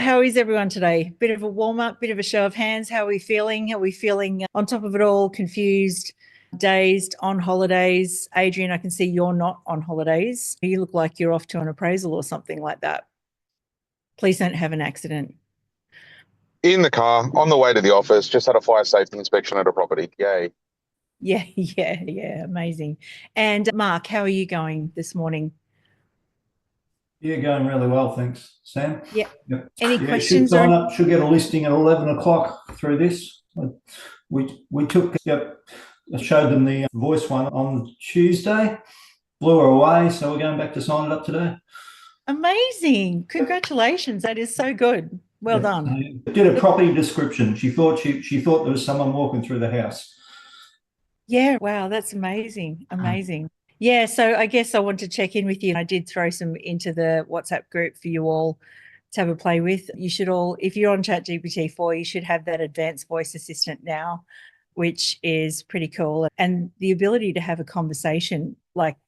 How is everyone today? Bit of a warm up, bit of a show of hands. How are we feeling? Are we feeling on top of it all, confused, dazed, on holidays? Adrian, I can see you're not on holidays. You look like you're off to an appraisal or something like that. Please don't have an accident. In the car, on the way to the office, just had a fire safety inspection at a property. Yay. Yeah, yeah, amazing. And Mark, how are you going this morning? Yeah, going really well, thanks, Sam. Yeah. Yep. Any Yeah, should questions or sign up. Should get a listing at 11 o'clock through this. We took. Yep, I showed them the voice one on Tuesday. Blew her away, so we're going back to sign it up today. Amazing. Congratulations. That is so good. Well Yeah, done. did a property description. She thought there was someone walking through the house. Yeah, wow, that's amazing. Amazing. Yeah, so I guess I want to check in with you. I did throw some into the WhatsApp group for you all to have a play with. You should all, if you're on ChatGPT 4, you should have that advanced voice assistant now, which is pretty cool. And the ability to have a conversation like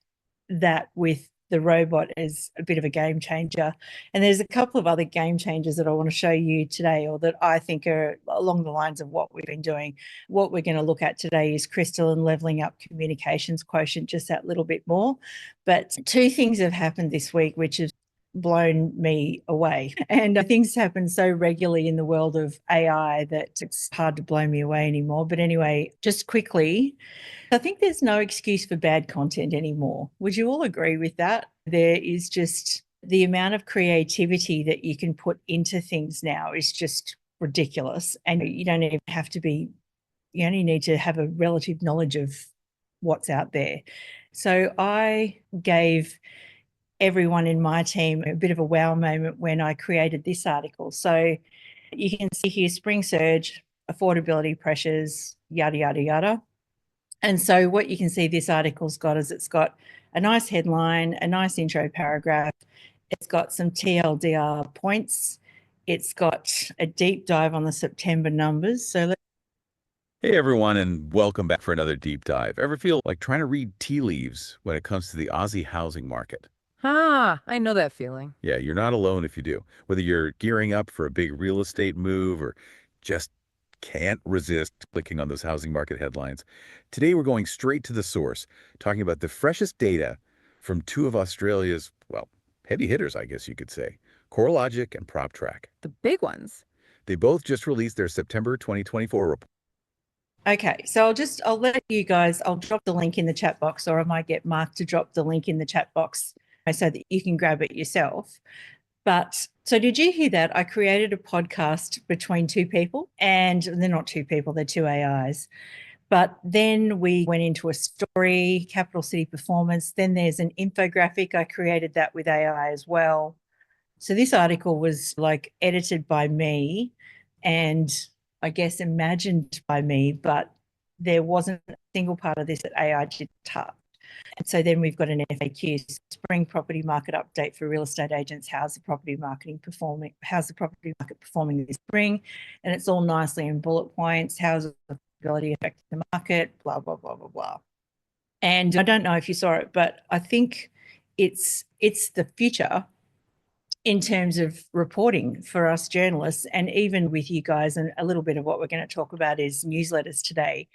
that with the robot is a bit of a game changer. And there's a couple of other game changers that I want to show you today, or that I think are along the lines of what we've been doing. What we're going to look at today is Crystal and leveling up communications quotient just that little bit more. But two things have happened this week, which has blown me away. And things happen so regularly in the world of AI that it's hard to blow me away anymore. But anyway, just quickly, I think there's no excuse for bad content anymore. Would you all agree with that? There is just the amount of creativity that you can put into things now is just ridiculous. And you don't even have to be, you only need to have a relative knowledge of what's out there. So I gave everyone in my team a bit of a wow moment when I created this article. So you can see here, spring surge, affordability pressures, yada, yada, yada. And so what you can see this article's got is it's got a nice headline, a nice intro paragraph. It's got some TLDR points. It's got a deep dive on the September numbers. So Hey everyone, and welcome back for another deep dive. Ever feel like trying to read tea leaves when it comes to the Aussie housing market? I know that feeling. Yeah, you're not alone if you do. Whether you're gearing up for a big real estate move or just can't resist clicking on those housing market headlines. Today we're going straight to the source, talking about the freshest data from two of Australia's, well, heavy hitters, I guess you could say, CoreLogic and PropTrack. The big ones. They both just released their September 2024 report. okay, so I'll let you guys, I'll drop the link in the chat box, or I might get Mark to drop the link in the chat box so that you can grab it yourself. But so did you hear that? I created a podcast between two people, and they're not two people, they're two AIs. But then we went into a story, capital city performance. Then there's an infographic. I created that with AI as well. So this article was like edited by me and I guess imagined by me, but there wasn't a single part of this that AI did touch. And so then we've got an FAQ, spring property market update for real estate agents. How's the property market performing this spring? And it's all nicely in bullet points. How's affordability affecting the market? Blah, blah, blah, blah, blah. And I don't know if you saw it, but I think it's the future in terms of reporting for us journalists, and even with you guys. And a little bit of what we're going to talk about is newsletters today.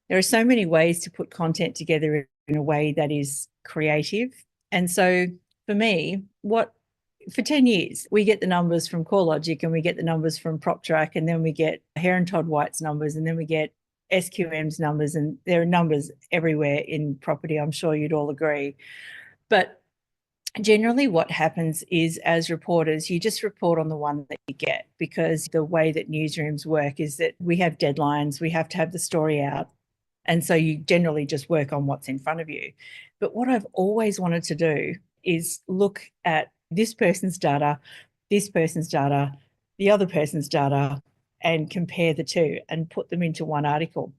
There are so many ways to put content together in a way that is creative. And so for me, for 10 years, we get the numbers from CoreLogic and we get the numbers from PropTrack, and then we get Hare and Todd White's numbers, and then we get SQM's numbers, and there are numbers everywhere in property. I'm sure you'd all agree. But generally what happens is, as reporters, you just report on the one that you get, because the way that newsrooms work is that we have deadlines, we have to have the story out. And so you generally just work on what's in front of you. But what I've always wanted to do is look at this person's data, the other person's data, and compare the two and put them into one article.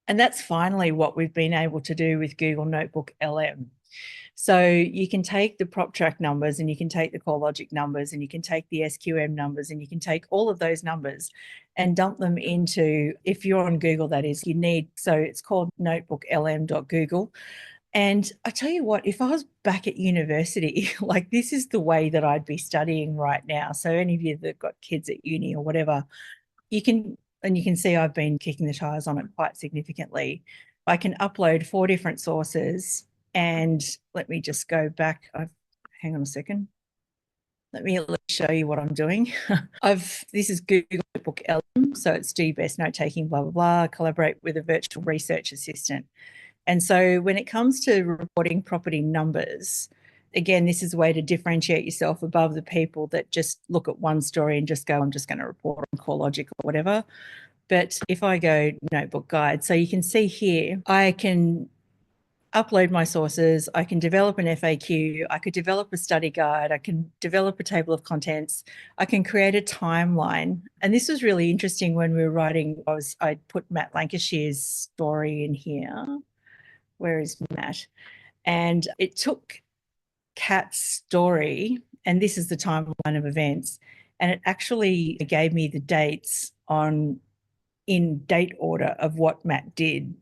And that's finally what we've been able to do with Google Notebook LM. So you can take the PropTrack numbers, and you can take the CoreLogic numbers, and you can take the SQM numbers, and you can take all of those numbers and dump them into, if you're on Google, that is, so it's called notebooklm.google. And I tell you what, if I was back at university, like this is the way that I'd be studying right now. So any of you that got kids at uni or whatever, you can see I've been kicking the tires on it quite significantly. I can upload 4 different sources, and let me just go back. Hang on a second. Let me show you what I'm doing. This is Google Notebook LM, so it's do best note taking, blah, blah, blah, collaborate with a virtual research assistant. And so when it comes to reporting property numbers, again, this is a way to differentiate yourself above the people that just look at one story and just go, I'm just going to report on CoreLogic or whatever. But if I go notebook guide, so you can see here, I can upload my sources, I can develop an FAQ, I could develop a study guide, I can develop a table of contents, I can create a timeline. And this was really interesting when we were writing, I put Matt Lancashire's story in here. Where is Matt? And it took Kat's story, and this is the timeline of events, and it actually gave me the dates in date order of what Matt did,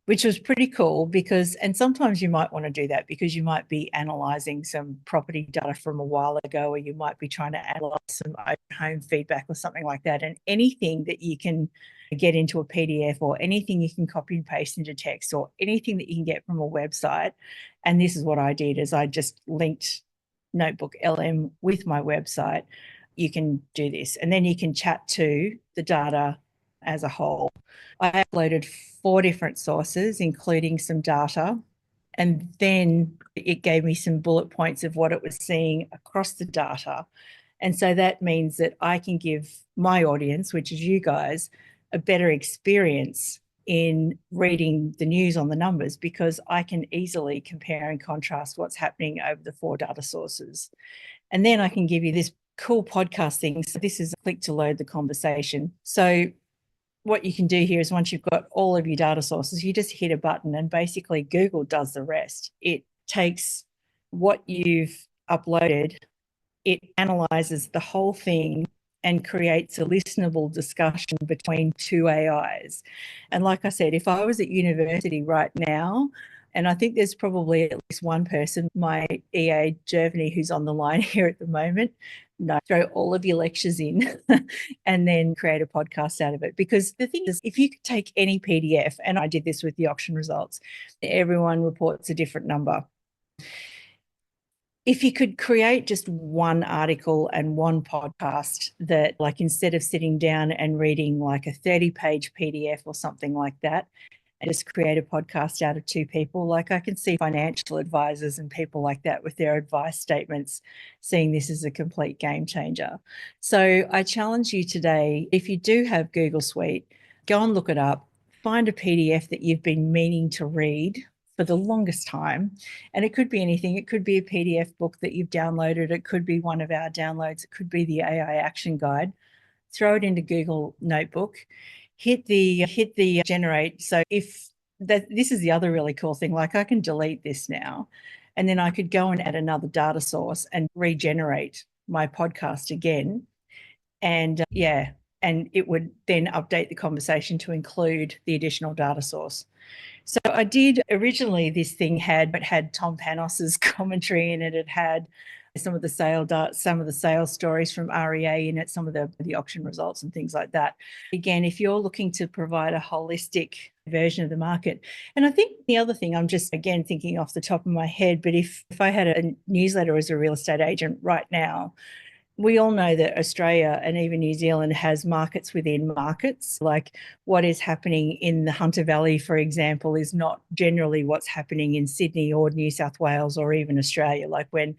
which was pretty cool because, and sometimes you might want to do that because you might be analysing some property data from a while ago, or you might be trying to analyse some home feedback or something like that. And anything that you can get into a PDF, or anything you can copy and paste into text, or anything that you can get from a website. And this is what I did, is I just linked Notebook LM with my website. You can do this, and then you can chat to the data as a whole. I uploaded 4 different sources, including some data, and then it gave me some bullet points of what it was seeing across the data. And so that means that I can give my audience, which is you guys, a better experience in reading the news on the numbers, because I can easily compare and contrast what's happening over the 4 data sources. And then I can give you this cool podcast thing. So this is a click to load the conversation. So what you can do here is, once you've got all of your data sources, you just hit a button and basically Google does the rest. It takes what you've uploaded, it analyzes the whole thing and creates a listenable discussion between 2 AIs. And like I said, if I was at university right now, and I think there's probably at least one person, my EA Gervany, who's on the line here at the moment, throw all of your lectures in and then create a podcast out of it. Because the thing is, if you could take any PDF, and I did this with the auction results, everyone reports a different number. If you could create just one article and one podcast that, like, instead of sitting down and reading like a 30-page PDF or something like that, and just create a podcast out of 2 people, like I can see financial advisors and people like that with their advice statements seeing this as a complete game changer. So I challenge you today, if you do have Google Suite, go and look it up, find a PDF that you've been meaning to read for the longest time. And it could be anything. It could be a PDF book that you've downloaded. It could be one of our downloads. It could be the AI action guide. Throw it into Google Notebook, hit the generate. So this is the other really cool thing, like I can delete this now, and then I could go and add another data source and regenerate my podcast again. And and it would then update the conversation to include the additional data source. So I did originally, this thing had Tom Panos's commentary in it. It had some of the sales stories from REA in it, some of the auction results and things like that. Again, if you're looking to provide a holistic version of the market. And I think the other thing, I'm just again thinking off the top of my head, but if I had a newsletter as a real estate agent right now, we all know that Australia and even New Zealand has markets within markets. Like what is happening in the Hunter Valley, for example, is not generally what's happening in Sydney or New South Wales or even Australia. Like when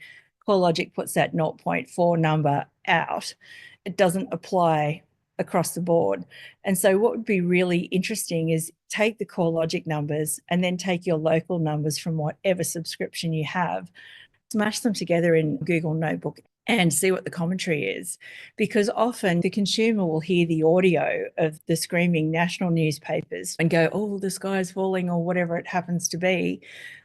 CoreLogic puts that 0.4 number out, it doesn't apply across the board. And so what would be really interesting is take the CoreLogic numbers and then take your local numbers from whatever subscription you have, smash them together in Google Notebook and see what the commentary is. Because often the consumer will hear the audio of the screaming national newspapers and go, oh, the sky's falling, or whatever it happens to be.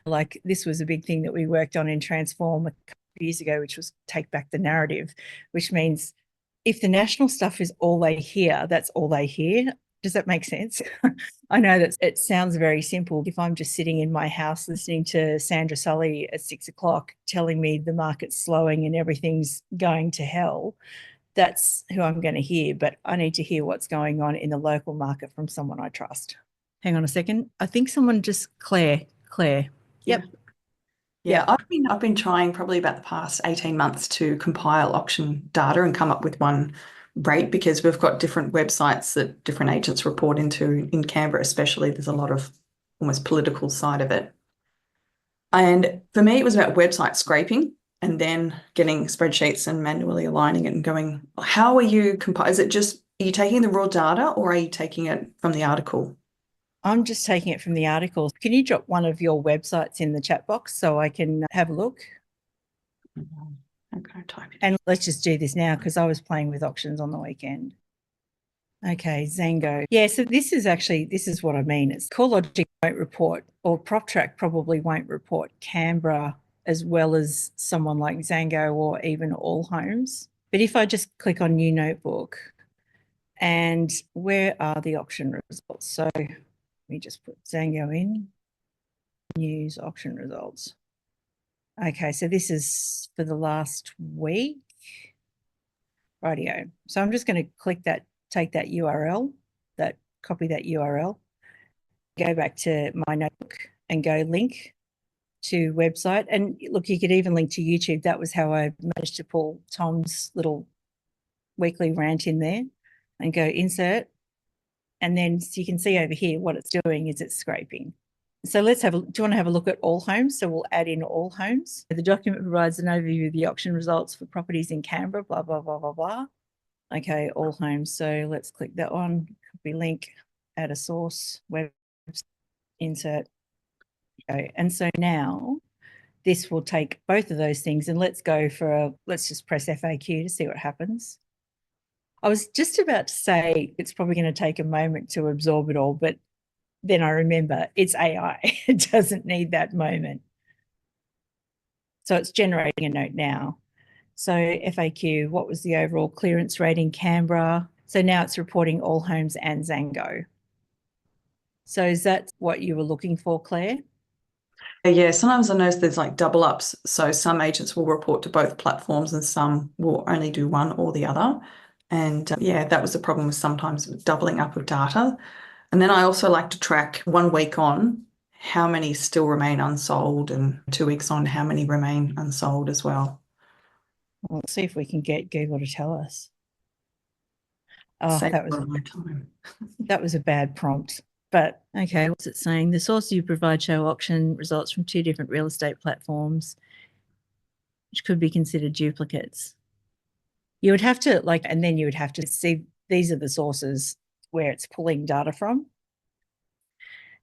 Like this was a big thing that we worked on in Transform a couple of years ago, which was take back the narrative, which means if the national stuff is all they hear, that's all they hear. Does that make sense? I know that it sounds very simple. If I'm just sitting in my house listening to Sandra Sully at 6 o'clock telling me the market's slowing and everything's going to hell, that's who I'm going to hear. But I need to hear what's going on in the local market from someone I trust. Hang on a second. I think someone just Claire. Yep. Yeah, I've been trying probably about the past 18 months to compile auction data and come up with one rate, because we've got different websites that different agents report into in Canberra, especially. There's a lot of almost political side of it. And for me, it was about website scraping and then getting spreadsheets and manually aligning it and going, how are you are you taking the raw data or are you taking it from the article? I'm just taking it from the article. Can you drop one of your websites in the chat box so I can have a look? Okay, type it. And let's just do this now because I was playing with auctions on the weekend. Okay, Zango. Yeah, so this is what I mean. It's CoreLogic won't report, or PropTrack probably won't report Canberra as well as someone like Zango or even All Homes. But if I just click on New Notebook, and where are the auction results? So let me just put Zango in, news auction results. Okay, so this is for the last week. Rightio. So I'm just going to click that, take that URL, copy that URL, go back to my notebook and go link to website. And look, you could even link to YouTube. That was how I managed to pull Tom's little weekly rant in there and go insert. And then so you can see over here what it's doing is it's scraping. So do you want to have a look at All Homes? So we'll add in All Homes. The document provides an overview of the auction results for properties in Canberra, blah, blah, blah, blah, blah. Okay, All Homes. So let's click that one, copy link, add a source, web, insert. Okay, and so now this will take both of those things and let's just press FAQ to see what happens. I was just about to say it's probably going to take a moment to absorb it all, but then I remember it's AI. It doesn't need that moment. So it's generating a note now. So FAQ, what was the overall clearance rate in Canberra? So now it's reporting All Homes and Zango. So is that what you were looking for, Claire? Yeah, sometimes I notice there's like double ups. So some agents will report to both platforms and some will only do one or the other. And yeah, that was the problem with sometimes doubling up of data. And then I also like to track 1 week on how many still remain unsold and 2 weeks on how many remain unsold as well. Well, let's see if we can get Google to tell us. Oh, Save that was my time. that was a bad prompt. But okay, what's it saying? The sources you provide show auction results from 2 different real estate platforms, which could be considered duplicates. You would have to and then you would have to see these are the sources where it's pulling data from.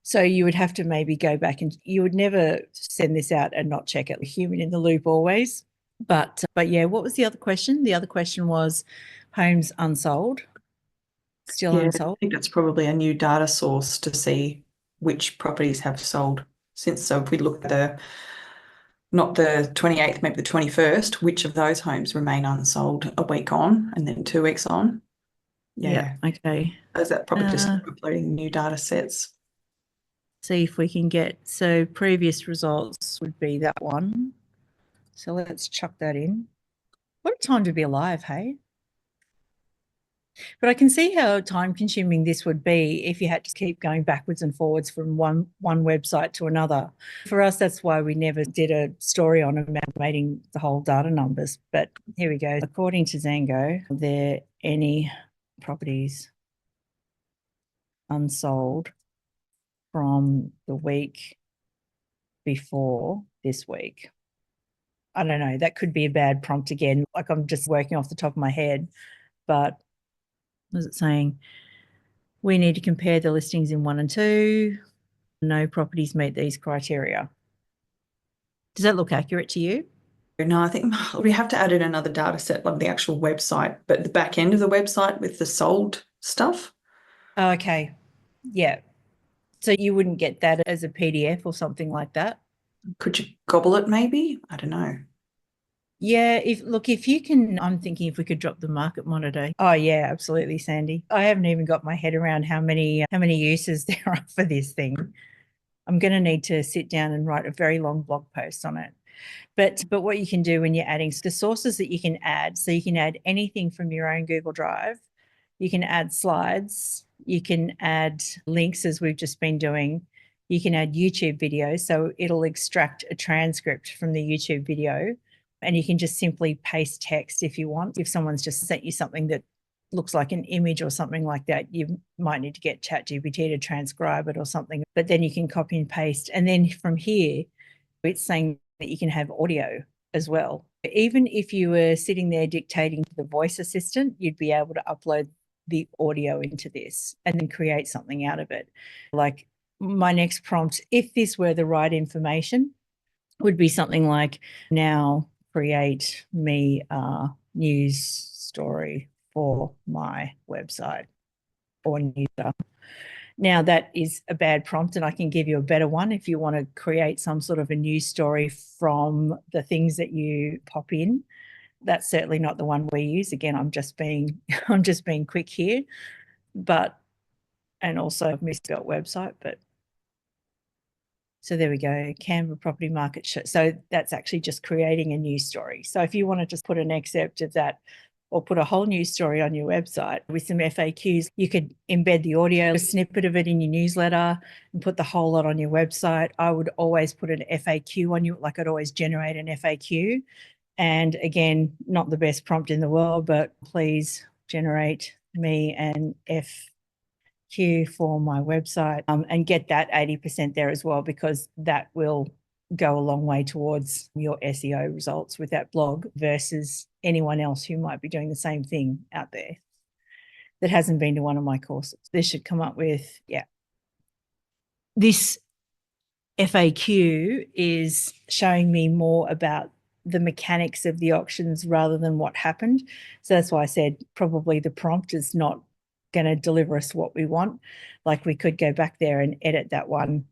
So you would have to maybe go back and you would never send this out and not check it. Human in the loop always. But yeah, what was the other question? The other question was homes unsold. Still unsold. I think that's probably a new data source to see which properties have sold since. So if we look at not the 28th, maybe the 21st, which of those homes remain unsold a week on and then 2 weeks on? Yeah. Okay. Is that probably just uploading new data sets? See if we can get, so previous results would be that one. So let's chuck that in. What a time to be alive, hey? But I can see how time consuming this would be if you had to keep going backwards and forwards from one website to another. For us, that's why we never did a story on amalgamating the whole data numbers. But here we go. According to Zango, are there any properties unsold from the week before this week? I don't know. That could be a bad prompt again. Like I'm just working off the top of my head, but what is it saying? We need to compare the listings in 1 and 2. No properties meet these criteria. Does that look accurate to you? No, I think we have to add in another data set like the actual website, but the back end of the website with the sold stuff. Oh, okay. Yeah. So you wouldn't get that as a PDF or something like that? Could you gobble it maybe? I don't know. Yeah, if you can, I'm thinking if we could drop the market monitor. Oh yeah, absolutely, Sandy. I haven't even got my head around how many uses there are for this thing. I'm going to need to sit down and write a very long blog post on it. But what you can do when you're adding the sources that you can add, so you can add anything from your own Google Drive. You can add slides, you can add links as we've just been doing. You can add YouTube videos, so it'll extract a transcript from the YouTube video, and you can just simply paste text if you want. If someone's just sent you something that looks like an image or something like that, you might need to get ChatGPT to transcribe it or something, but then you can copy and paste. And then from here, it's saying that you can have audio as well. Even if you were sitting there dictating to the voice assistant, you'd be able to upload the audio into this and then create something out of it. Like my next prompt, if this were the right information, would be something like, now create me a news story for my website or newsletter. Now that is a bad prompt, and I can give you a better one if you want to create some sort of a news story from the things that you pop in. That's certainly not the one we use. Again, I'm just being quick here, and also I've misspelled website, but so there we go. Canva property market show. So that's actually just creating a news story. So if you want to just put an excerpt of that or put a whole news story on your website with some FAQs, you could embed the audio, a snippet of it in your newsletter and put the whole lot on your website. I would always put an FAQ on you, like I'd always generate an FAQ. And again, not the best prompt in the world, but please generate me an FAQ for my website, and get that 80% there as well, because that will go a long way towards your SEO results with that blog versus anyone else who might be doing the same thing out there that hasn't been to one of my courses. This should come up with, yeah. This FAQ is showing me more about the mechanics of the auctions rather than what happened. So that's why I said probably the prompt is not going to deliver us what we want. Like we could go back there and edit that one,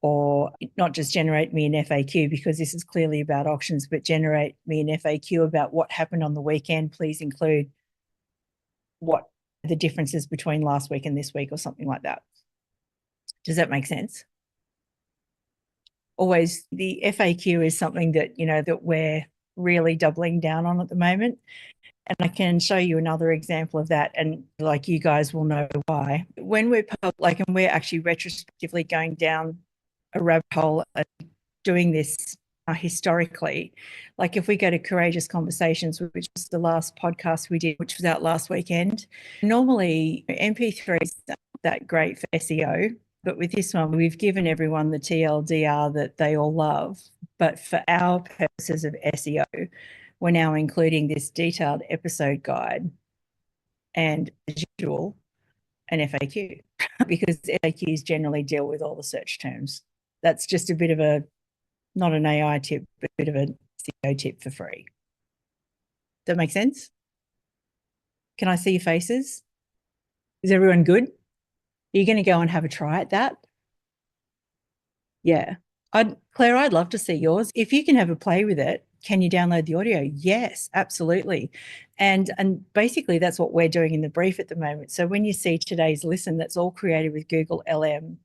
or not just generate me an FAQ, because this is clearly about auctions, but generate me an FAQ about what happened on the weekend. Please include what the differences between last week and this week or something like that. Does that make sense? Always the FAQ is something that, that we're really doubling down on at the moment. And I can show you another example of that, and like you guys will know why. When we're and we're actually retrospectively going down a rabbit hole and doing this historically, like if we go to Courageous Conversations, which was the last podcast we did, which was out last weekend, normally MP3 is not that great for SEO, but with this one, we've given everyone the TLDR that they all love. But for our purposes of SEO, we're now including this detailed episode guide and, as usual, an FAQ, because FAQs generally deal with all the search terms. That's just a bit of a, not an AI tip, but a bit of a SEO tip for free. Does that make sense? Can I see your faces? Is everyone good? Are you going to go and have a try at that? Yeah. Claire, I'd love to see yours. If you can have a play with it, can you download the audio? Yes, absolutely. And basically that's what we're doing in the brief at the moment. So when you see today's listen, that's all created with Google LM.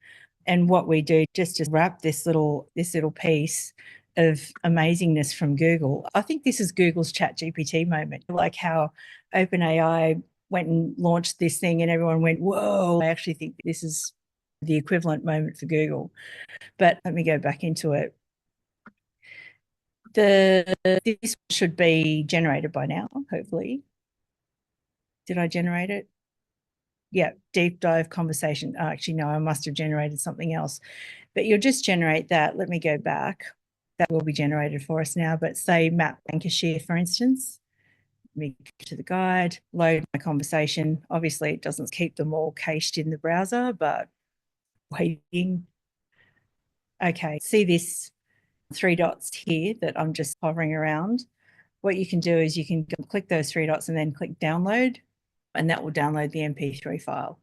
And what we do just to wrap this little piece of amazingness from Google. I think this is Google's ChatGPT moment, like how OpenAI went and launched this thing and everyone went, whoa. I actually think this is the equivalent moment for Google. But let me go back into it. This should be generated by now, hopefully. Did I generate it? Yeah, deep dive conversation. Oh, actually, no, I must have generated something else. But you'll just generate that. Let me go back. That will be generated for us now. But say map Lancashire, for instance. Let me go to the guide, load my conversation. Obviously, it doesn't keep them all cached in the browser, but waiting. Okay, see this 3 dots here that I'm just hovering around. What you can do is you can click those 3 dots and then click download, and that will download the MP3 file.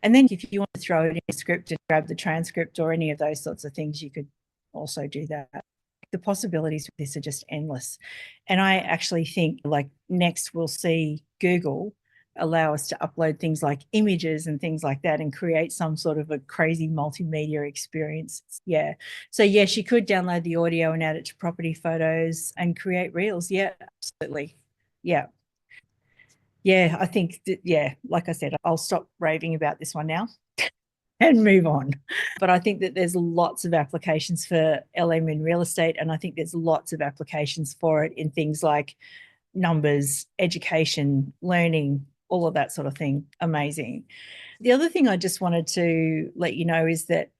And then if you want to throw it in a script and grab the transcript or any of those sorts of things, you could also do that. the possibilities with this are just endless. And I actually think like next we'll see Google allow us to upload things like images and things like that and create some sort of a crazy multimedia experience. Yeah. So yes, you could download the audio and add it to property photos and create reels. Yeah, absolutely. Yeah. Yeah, I think that, yeah, like I said, I'll stop raving about this one now and move on. But I think that there's lots of applications for LM in real estate, and I think there's lots of applications for it in things like numbers, education, learning, all of that sort of thing. Amazing. The other thing I just wanted to let you know is that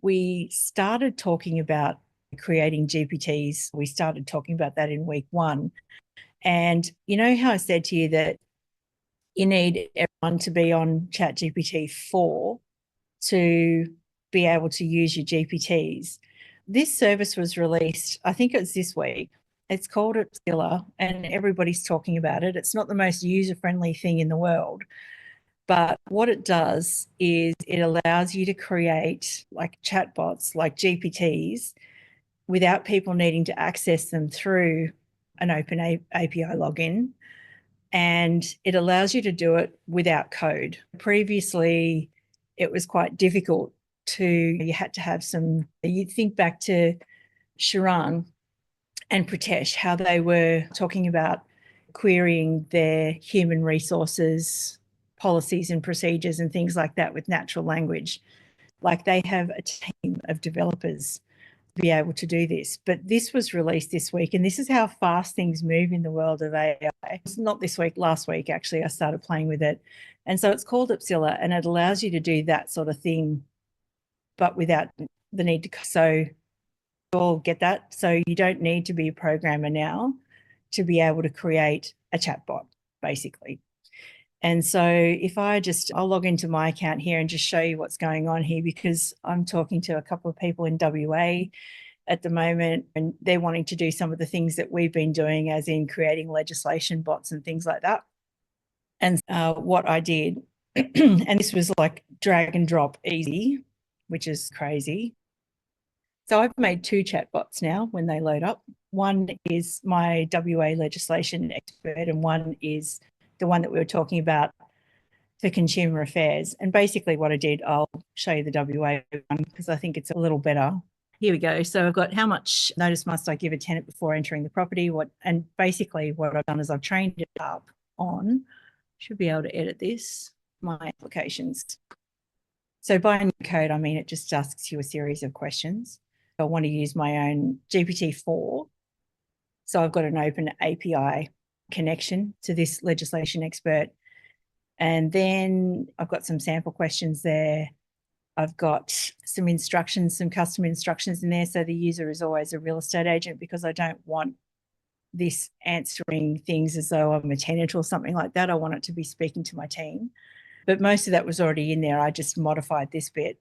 we started talking about creating GPTs. We started talking about that in week 1. And you know how I said to you that you need everyone to be on ChatGPT 4 to be able to use your GPTs. This service was released, I think it was this week. It's called Obscilla, and everybody's talking about it. It's not the most user-friendly thing in the world, but what it does is it allows you to create like chatbots, like GPTs, without people needing to access them through an open API login. And it allows you to do it without code. Previously, it was quite difficult you had to have you think back to Sharan and Pritesh, how they were talking about querying their human resources, policies and procedures and things like that with natural language. Like they have a team of developers to be able to do this. But this was released this week, and this is how fast things move in the world of AI. It's not this week, last week, actually, I started playing with it. And so it's called Obscilla, and it allows you to do that sort of thing, but without the need to. So all get that. So you don't need to be a programmer now to be able to create a chatbot, basically. And so if I'll log into my account here and just show you what's going on here, because I'm talking to a couple of people in WA at the moment, and they're wanting to do some of the things that we've been doing, as in creating legislation bots and things like that. And what I did, and this was like drag and drop easy, which is crazy. So I've made 2 chatbots now when they load up. One is my WA legislation expert, and one is the one that we were talking about for consumer affairs. And basically what I did, I'll show you the WA one because I think it's a little better. Here we go. So I've got how much notice must I give a tenant before entering the property? And basically what I've done is I've trained it up on, should be able to edit this, my applications. So by new code, I mean, it just asks you a series of questions. I want to use my own GPT-4. So I've got an open API connection to this legislation expert. And then I've got some sample questions there. I've got some instructions, some custom instructions in there. So the user is always a real estate agent, because I don't want this answering things as though I'm a tenant or something like that. I want it to be speaking to my team. But most of that was already in there. I just modified this bit.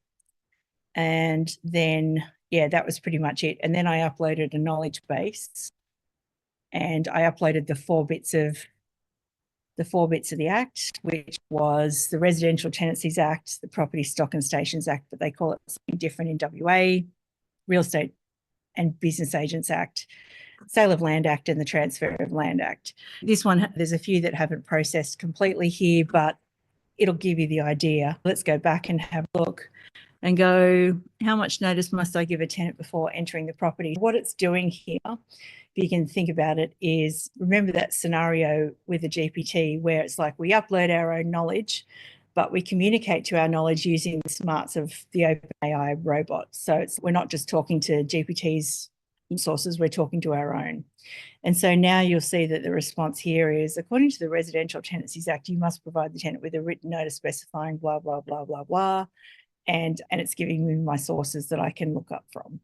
And then, yeah, that was pretty much it. And then I uploaded a knowledge base, and I uploaded the 4 bits of the Act, which was the Residential Tenancies Act, the Property Stock and Stations Act, but they call it something different in WA, Real Estate and Business Agents Act, Sale of Land Act, and the Transfer of Land Act. This one, there's a few that haven't processed completely here, but it'll give you the idea. Let's go back and have a look and go, how much notice must I give a tenant before entering the property? What it's doing here, if you can think about it, is remember that scenario with the GPT where it's like we upload our own knowledge, but we communicate to our knowledge using the smarts of the OpenAI robot. So we're not just talking to GPT's sources, we're talking to our own. And so now you'll see that the response here is, according to the Residential Tenancies Act, you must provide the tenant with a written notice specifying blah, blah, blah, blah, blah. And it's giving me my sources that I can look up from.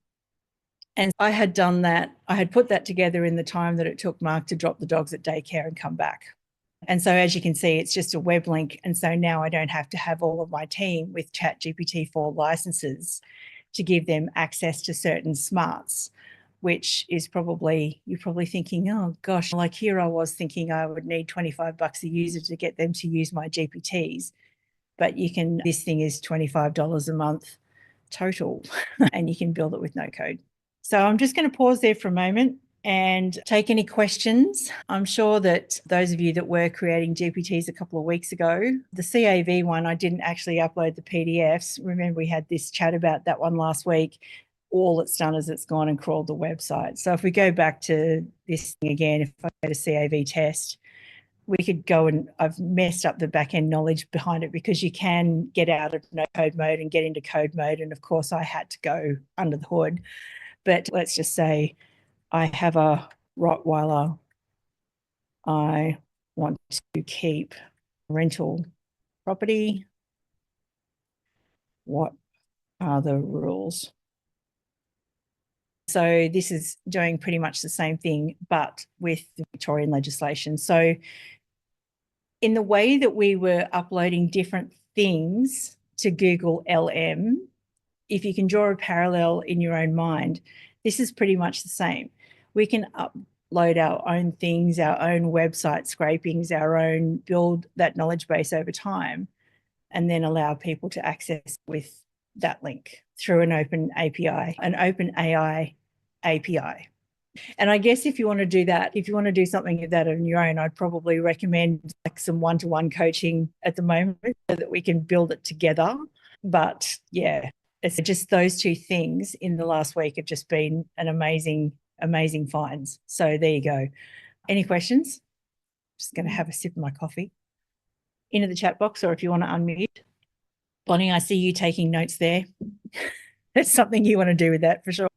And I had done that. I had put that together in the time that it took Mark to drop the dogs at daycare and come back. And so as you can see, it's just a web link. And so now I don't have to have all of my team with ChatGPT-4 licenses to give them access to certain smarts, which is you're probably thinking, oh gosh, like here I was thinking I would need $25 a user to get them to use my GPTs. But this thing is $25 a month total, and you can build it with no code. So I'm just going to pause there for a moment and take any questions. I'm sure that those of you that were creating GPTs a couple of weeks ago, the CAV one, I didn't actually upload the PDFs. Remember, we had this chat about that one last week. All it's done is it's gone and crawled the website. So if we go back to this thing again, if I go to CAV test, we could go and I've messed up the back-end knowledge behind it because you can get out of no code mode and get into code mode. And of course, I had to go under the hood. But let's just say I have a Rottweiler. I want to keep rental property. What are the rules? So this is doing pretty much the same thing, but with the Victorian legislation. So in the way that we were uploading different things to Google LM, if you can draw a parallel in your own mind, this is pretty much the same. We can upload our own things, our own website scrapings, our own, build that knowledge base over time, and then allow people to access with that link through an open API, an open AI API. And I guess if you want to do that, if you want to do something like that on your own, I'd probably recommend like some one-to-one coaching at the moment so that we can build it together. But yeah, it's just those two things in the last week have just been an amazing finds. So there you go. Any questions? Just going to have a sip of my coffee. Into the chat box, or if you want to unmute. Bonnie, I see you taking notes there. There's something you want to do with that for sure.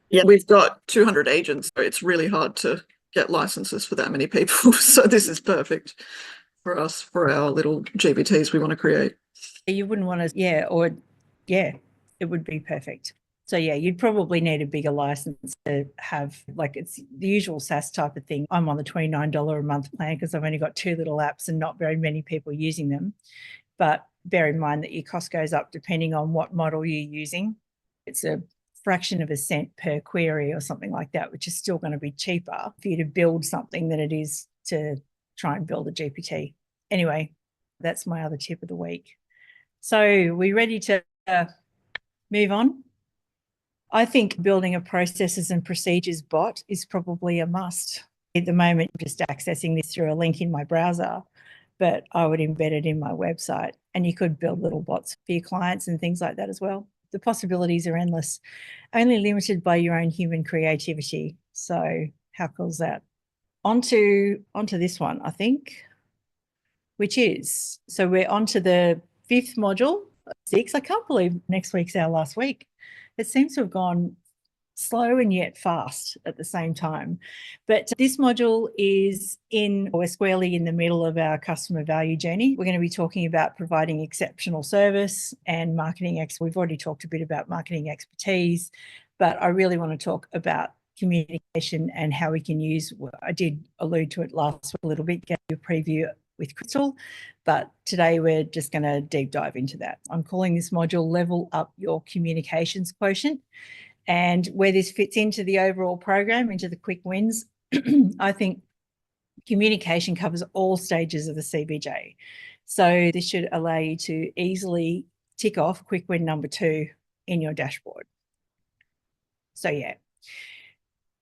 Yeah, we've got 200 agents, so it's really hard to get licenses for that many people. So this is perfect for us, for our little GPTs we want to create. You wouldn't want to, it would be perfect. So yeah, you'd probably need a bigger license to have, like, it's the usual SaaS type of thing. I'm on the $29 a month plan because I've only got 2 little apps and not very many people using them. But bear in mind that your cost goes up depending on what model you're using. It's a fraction of a cent per query or something like that, which is still going to be cheaper for you to build something than it is to try and build a GPT. Anyway, that's my other tip of the week. So we ready to move on? I think building a processes and procedures bot is probably a must. At the moment, I'm just accessing this through a link in my browser, but I would embed it in my website, and you could build little bots for your clients and things like that as well. The possibilities are endless, only limited by your own human creativity. So how cool is that? Onto this one, I think, which is, so we're onto the 5th module, 6. I can't believe next week's our last week. It seems to have gone slow and yet fast at the same time. But this module is we're squarely in the middle of our customer value journey. We're going to be talking about providing exceptional service and marketing. We've already talked a bit about marketing expertise, but I really want to talk about communication and how we can use, I did allude to it last week a little bit, gave you a preview with Crystal, but today we're just going to deep dive into that. I'm calling this module Level Up Your Communications Quotient. And where this fits into the overall program, into the quick wins, I think communication covers all stages of the CBJ. So this should allow you to easily tick off quick win number 2 in your dashboard. So yeah.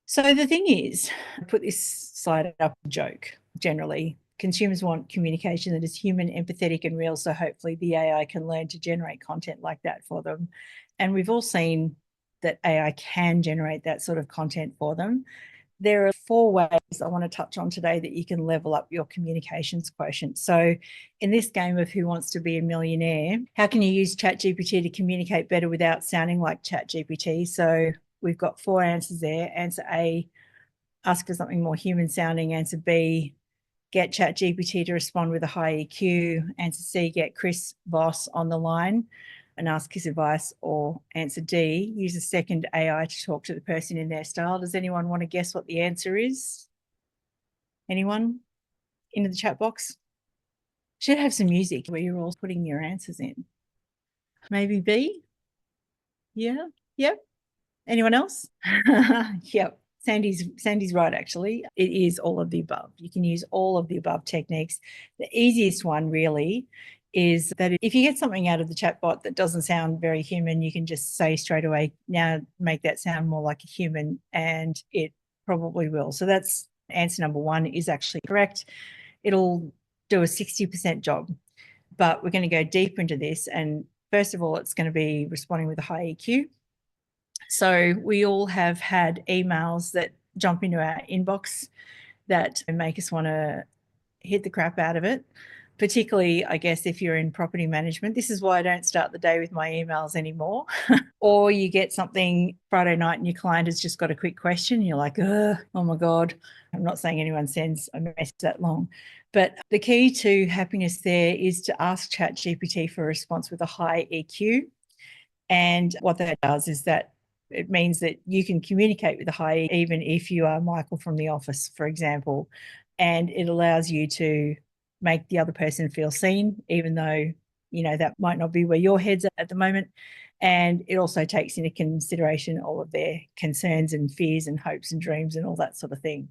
So the thing is, I put this slide up a joke. Generally, consumers want communication that is human, empathetic, and real. So hopefully the AI can learn to generate content like that for them. And we've all seen that AI can generate that sort of content for them. There are 4 ways I want to touch on today that you can level up your communications quotient. So in this game of Who Wants to Be a Millionaire, how can you use ChatGPT to communicate better without sounding like ChatGPT? So we've got 4 answers there. Answer A, ask for something more human sounding. Answer B, get ChatGPT to respond with a high EQ. Answer C, get Chris Voss on the line and ask his advice. Or answer D, use a second AI to talk to the person in their style. Does anyone want to guess what the answer is? Anyone? Into the chat box. Should have some music where you're all putting your answers in. Maybe B? Yeah, yep. Anyone else? Yep. Sandy's right, actually. It is all of the above. You can use all of the above techniques. The easiest one really is that if you get something out of the chatbot that doesn't sound very human, you can just say straight away, now make that sound more like a human, and it probably will. So that's answer number one is actually correct. It'll do a 60% job, but we're going to go deeper into this. And first of all, it's going to be responding with a high EQ. So we all have had emails that jump into our inbox that make us want to hit the crap out of it. Particularly, I guess, if you're in property management. This is why I don't start the day with my emails anymore. Or you get something Friday night and your client has just got a quick question. You're like, oh my God. I'm not saying anyone sends a message that long. But the key to happiness there is to ask ChatGPT for a response with a high EQ. And what that does is that it means that you can communicate with a high, even if you are Michael from the office, for example, and it allows you to make the other person feel seen, even though, you know, that might not be where your head's at the moment. And it also takes into consideration all of their concerns and fears and hopes and dreams and all that sort of thing.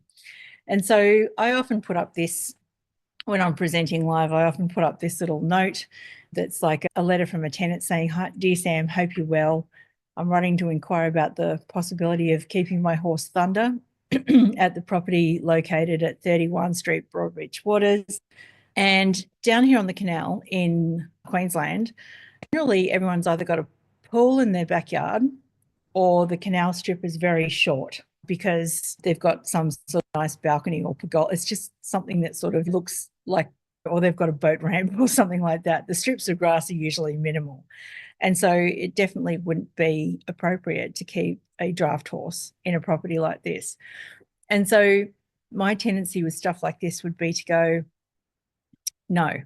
And so I often put up this, when I'm presenting live, I often put up this little note that's like a letter from a tenant saying, "Hi, dear Sam, hope you're well. I'm writing to inquire about the possibility of keeping my horse Thunder at the property located at 31 Street, Broadbeach Waters. And down here on the canal in Queensland, generally everyone's either got a pool in their backyard or the canal strip is very short because they've got some sort of nice balcony or pergola. It's just something that sort of looks like, or they've got a boat ramp or something like that. The strips of grass are usually minimal. And so it definitely wouldn't be appropriate to keep a draft horse in a property like this. And so my tendency with stuff like this would be to go, no,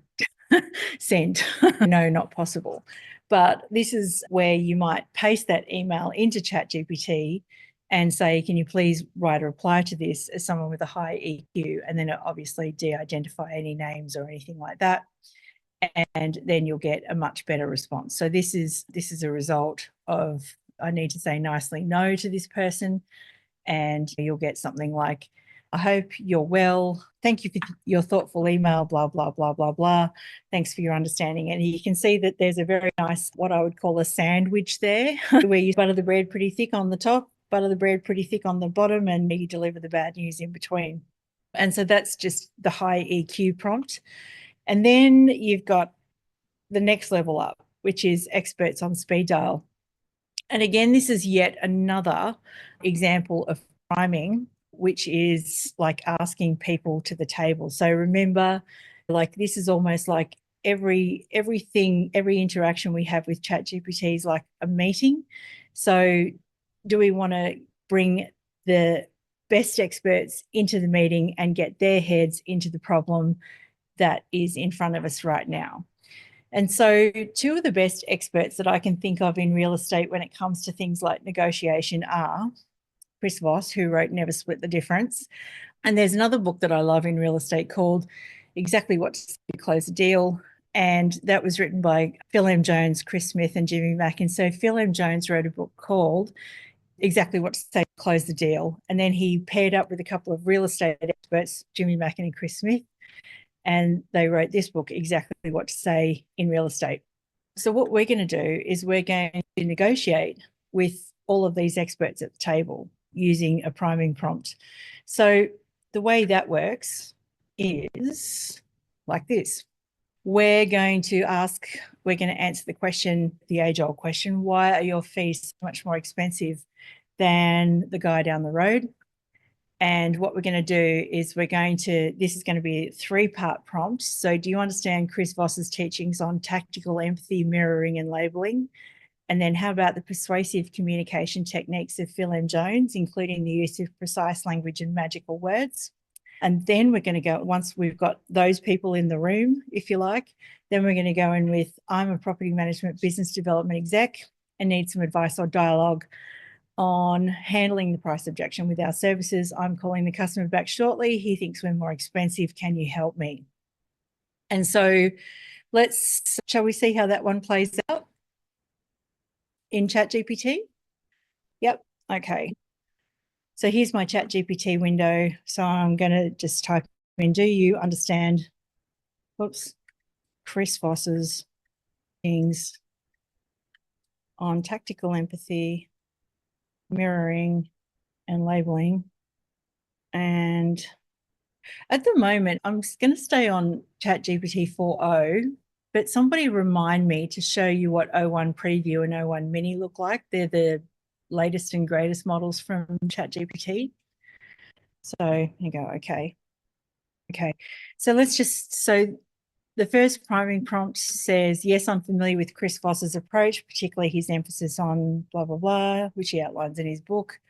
send, no, not possible. But this is where you might paste that email into ChatGPT and say, can you please write a reply to this as someone with a high EQ? And then obviously de-identify any names or anything like that. And then you'll get a much better response. So this is a result of, I need to say nicely no to this person. And you'll get something like, I hope you're well. Thank you for your thoughtful email, blah, blah, blah, blah, blah. Thanks for your understanding. And you can see that there's a very nice, what I would call a sandwich there, where you butter the bread pretty thick on the top, butter the bread pretty thick on the bottom, and you deliver the bad news in between. And so that's just the high EQ prompt. And then you've got the next level up, which is experts on speed dial. And again, this is yet another example of priming, which is like asking people to the table. So remember, like this is almost like every interaction we have with ChatGPT is like a meeting. So do we want to bring the best experts into the meeting and get their heads into the problem that is in front of us right now? And so two of the best experts that I can think of in real estate when it comes to things like negotiation are Chris Voss, who wrote Never Split the Difference. And there's another book that I love in real estate called Exactly What to Say to Close a Deal. And that was written by Phil M. Jones, Chris Smith, and Jimmy Mack. And so Phil M. Jones wrote a book called Exactly What to Say to Close the Deal. And then he paired up with a couple of real estate experts, Jimmy Mack and Chris Smith, and they wrote this book, Exactly What to Say in Real Estate. So what we're going to do is we're going to negotiate with all of these experts at the table using a priming prompt. So the way that works is like this. We're going to answer the question, the age-old question, why are your fees so much more expensive than the guy down the road? And what we're going to do is this is going to be a 3-part prompt. So do you understand Chris Voss's teachings on tactical empathy, mirroring and labeling? And then how about the persuasive communication techniques of Phil M. Jones, including the use of precise language and magical words? And then we're going to go, once we've got those people in the room, if you like, then we're going to go in with, I'm a property management business development exec and need some advice or dialogue on handling the price objection with our services. I'm calling the customer back shortly. He thinks we're more expensive. Can you help me? And so shall we see how that one plays out in ChatGPT? Yep. Okay. So here's my ChatGPT window. So I'm going to just type in, do you understand? Whoops. Chris Voss's things on tactical empathy, mirroring, and labeling. And at the moment, I'm going to stay on ChatGPT 4.0, but somebody remind me to show you what O1 Preview and O1 Mini look like. They're the latest and greatest models from ChatGPT. So you go, okay. So the first priming prompt says, yes, I'm familiar with Chris Voss's approach, particularly his emphasis on blah, blah, blah, which he outlines in his book.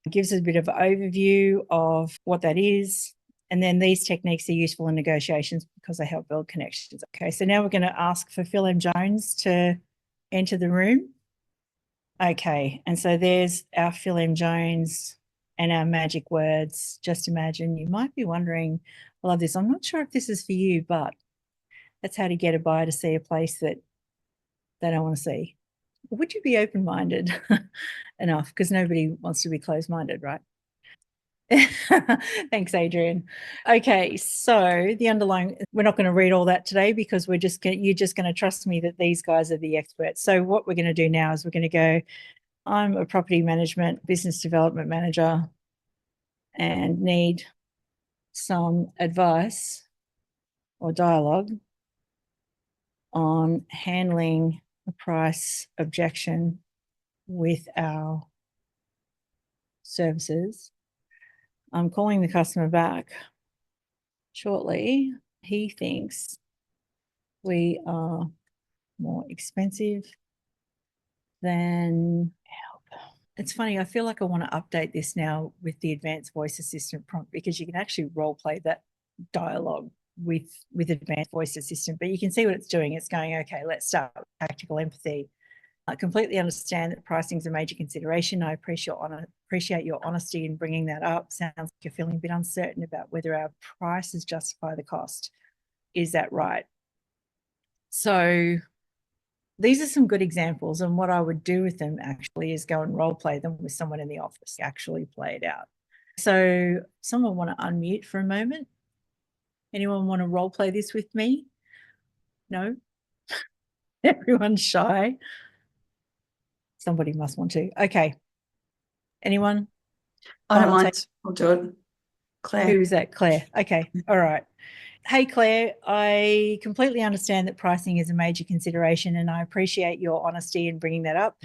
It gives us a bit of an overview of what that is. And then these techniques are useful in negotiations because they help build connections. Okay, so now we're going to ask for Phil M. Jones to enter the room. Okay, and so there's our Phil M. Jones and our magic words. Just imagine, you might be wondering, I love this. I'm not sure if this is for you, but that's how to get a buyer to see a place that they don't want to see. Would you be open-minded enough? Because nobody wants to be closed-minded, right? Thanks, Adrian. Okay, so the underlying, we're not going to read all that today because you're just going to trust me that these guys are the experts. So what we're going to do now is we're going to go, I'm a property management business development manager and need some advice or dialogue on handling a price objection with our services. I'm calling the customer back shortly. He thinks we are more expensive than help. It's funny, I feel like I want to update this now with the advanced voice assistant prompt because you can actually role play that dialogue with advanced voice assistant, but you can see what it's doing. It's going, okay, let's start with tactical empathy. I completely understand that pricing is a major consideration. I appreciate your honesty in bringing that up. Sounds like you're feeling a bit uncertain about whether our prices justify the cost. Is that right? So these are some good examples, and what I would do with them actually is go and role play them with someone in the office, actually play it out. So someone want to unmute for a moment? Anyone want to role play this with me? No? Everyone's shy. Somebody must want to. Okay. Anyone? I don't mind. I'll do it. Claire. Who is that? Claire. Okay. All right. Hey, Claire, I completely understand that pricing is a major consideration and I appreciate your honesty in bringing that up.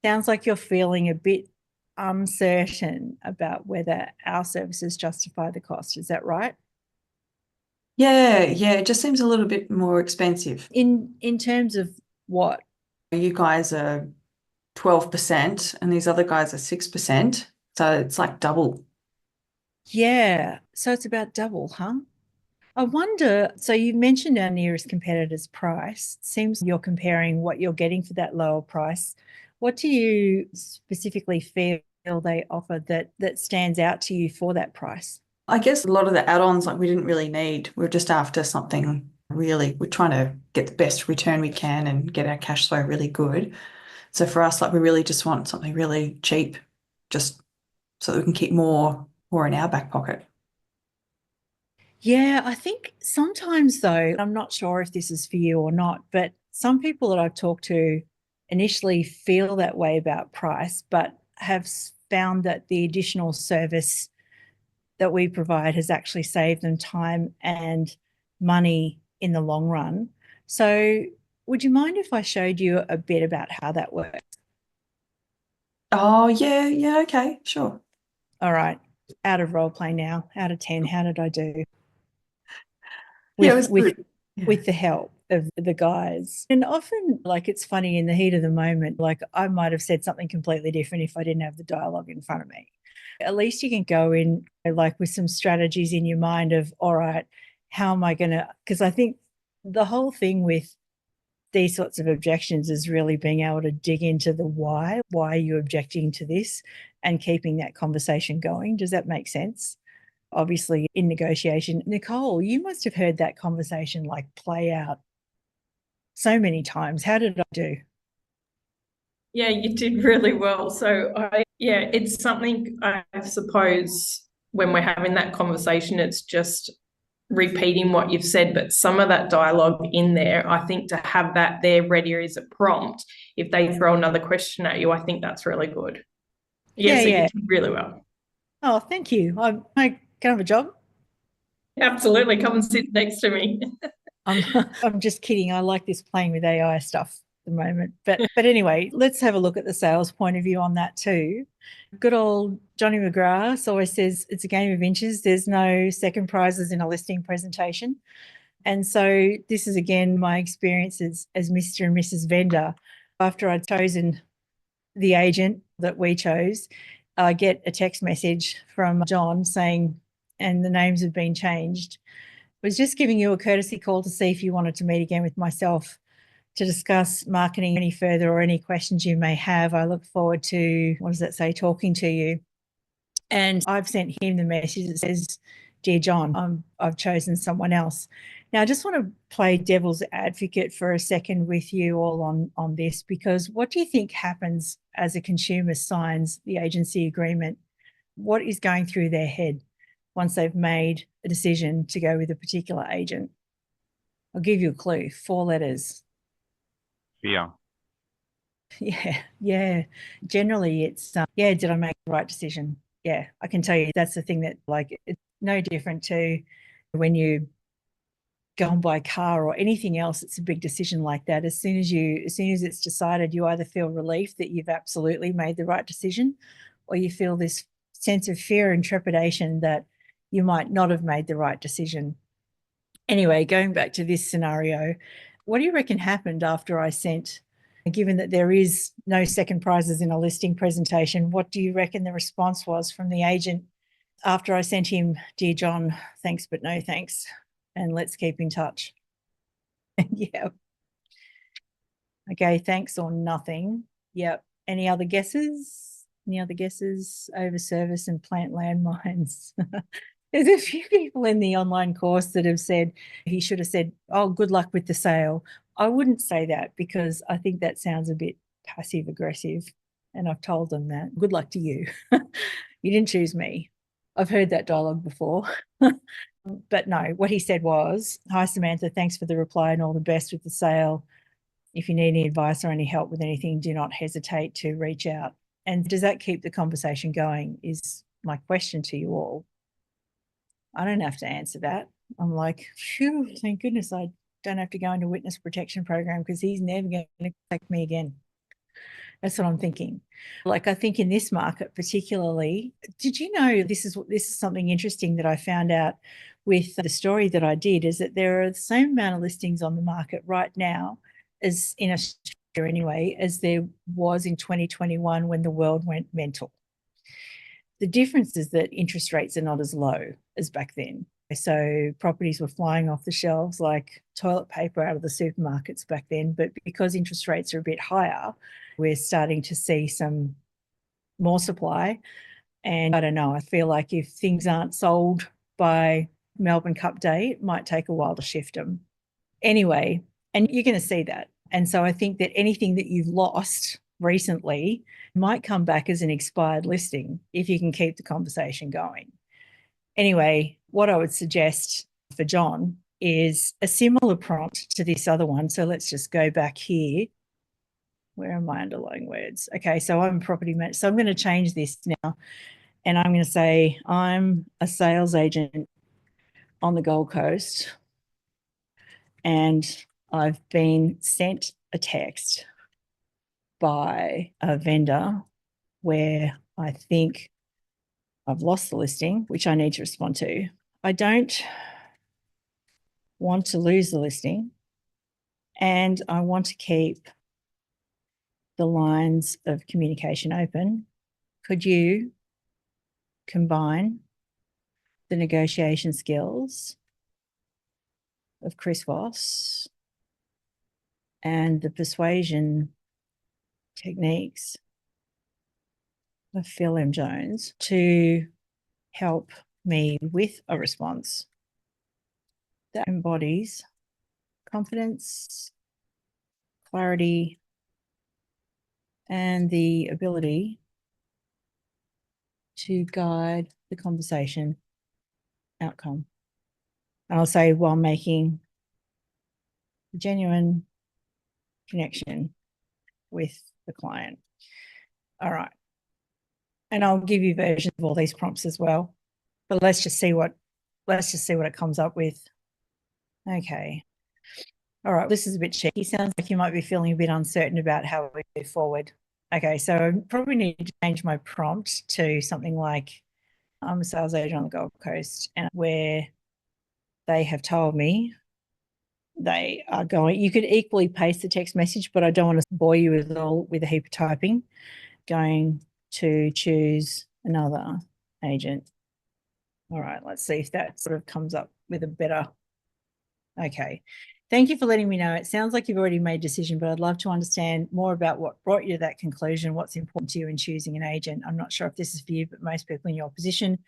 Sounds like you're feeling a bit uncertain about whether our services justify the cost. Is that right? Yeah. It just seems a little bit more expensive. In terms of what? You guys are 12% and these other guys are 6%. So it's like double. Yeah. So it's about double, huh? I wonder, so you mentioned our nearest competitor's price. Seems you're comparing what you're getting for that lower price. What do you specifically feel they offer that stands out to you for that price? I guess a lot of the add-ons like we didn't really need. We're just after something really, we're trying to get the best return we can and get our cash flow really good. So for us, like we really just want something really cheap, just so that we can keep more in our back pocket. Yeah, I think sometimes though, I'm not sure if this is for you or not, but some people that I've talked to initially feel that way about price, but have found that the additional service that we provide has actually saved them time and money in the long run. So would you mind if I showed you a bit about how that works? Oh, yeah, okay, sure. All right, out of role play now, out of 10, how did I do? Yeah, it was good. With the help of the guys. And often, like, it's funny in the heat of the moment, like I might have said something completely different if I didn't have the dialogue in front of me. At least you can go in like with some strategies in your mind of, all right, how am I going to, because I think the whole thing with these sorts of objections is really being able to dig into the why are you objecting to this and keeping that conversation going. Does that make sense? Obviously in negotiation, Nicole, you must have heard that conversation like play out so many times. How did I do? Yeah, you did really well. So it's something I suppose when we're having that conversation, it's just repeating what you've said, but some of that dialogue in there, I think to have that there ready as a prompt, if they throw another question at you, I think that's really good. Yeah, so you did really well. Oh, thank you. I can have a job. Absolutely. Come and sit next to me. I'm just kidding. I like this playing with AI stuff at the moment. But anyway, let's have a look at the sales point of view on that too. Good old Johnny McGrath always says it's a game of inches. There's no second prizes in a listing presentation. And so this is, again, my experience as Mr. and Mrs. Vendor. After I'd chosen the agent that we chose, I get a text message from John saying, and the names have been changed. I was just giving you a courtesy call to see if you wanted to meet again with myself to discuss marketing any further or any questions you may have. I look forward to, what does that say, talking to you. And I've sent him the message that says, "Dear John, I've chosen someone else." Now, I just want to play devil's advocate for a second with you all on this, because what do you think happens as a consumer signs the agency agreement? What is going through their head once they've made a decision to go with a particular agent? I'll give you a clue, 4 letters. Fear. Yeah. Generally, it's, did I make the right decision? Yeah, I can tell you that's the thing that, like, it's no different to when you go and buy a car or anything else. It's a big decision like that. As soon as it's decided, you either feel relief that you've absolutely made the right decision, or you feel this sense of fear and trepidation that you might not have made the right decision. Anyway, going back to this scenario, what do you reckon happened after I sent, given that there is no second prizes in a listing presentation, what do you reckon the response was from the agent after I sent him, "Dear John, thanks but no thanks, and let's keep in touch"? Yeah. Okay, thanks or nothing. Yep. Any other guesses? Over service and plant landmines. There's a few people in the online course that have said he should have said, "Oh, good luck with the sale." I wouldn't say that, because I think that sounds a bit passive aggressive. And I've told them that. Good luck to you. You didn't choose me. I've heard that dialogue before. But no, what he said was, "Hi, Samantha, thanks for the reply and all the best with the sale. If you need any advice or any help with anything, do not hesitate to reach out." And does that keep the conversation going, is my question to you all. I don't have to answer that. I'm like, phew, thank goodness I don't have to go into witness protection program, because he's never going to protect me again. That's what I'm thinking. Like, I think in this market particularly, did you know, this is something interesting that I found out with the story that I did, is that there are the same amount of listings on the market right now as in Australia anyway, as there was in 2021 when the world went mental. The difference is that interest rates are not as low as back then. So properties were flying off the shelves like toilet paper out of the supermarkets back then. But because interest rates are a bit higher, we're starting to see some more supply. And I don't know, I feel like if things aren't sold by Melbourne Cup Day, it might take a while to shift them. Anyway, and you're going to see that. And so I think that anything that you've lost recently might come back as an expired listing if you can keep the conversation going. Anyway, what I would suggest for John is a similar prompt to this other one. So let's just go back here. Where are my underlying words? Okay, so I'm a property manager. So I'm going to change this now. And I'm going to say, I'm a sales agent on the Gold Coast, and I've been sent a text by a vendor where I think I've lost the listing, which I need to respond to. I don't want to lose the listing, and I want to keep the lines of communication open. Could you combine the negotiation skills of Chris Voss and the persuasion techniques of Phil M. Jones to help me with a response that embodies confidence, clarity, and the ability to guide the conversation outcome? And I'll say while making a genuine connection with the client. All right. And I'll give you versions of all these prompts as well. But let's just see what it comes up with. Okay. All right, this is a bit cheeky. Sounds like you might be feeling a bit uncertain about how we move forward. Okay, so I probably need to change my prompt to something like, I'm a sales agent on the Gold Coast, and where they have told me they are going. You could equally paste the text message, but I don't want to bore you with a heap of typing. Going to choose another agent. All right, let's see if that sort of comes up with a better. Okay. Thank you for letting me know. It sounds like you've already made a decision, but I'd love to understand more about what brought you to that conclusion, what's important to you in choosing an agent. I'm not sure if this is for you, but most people in your position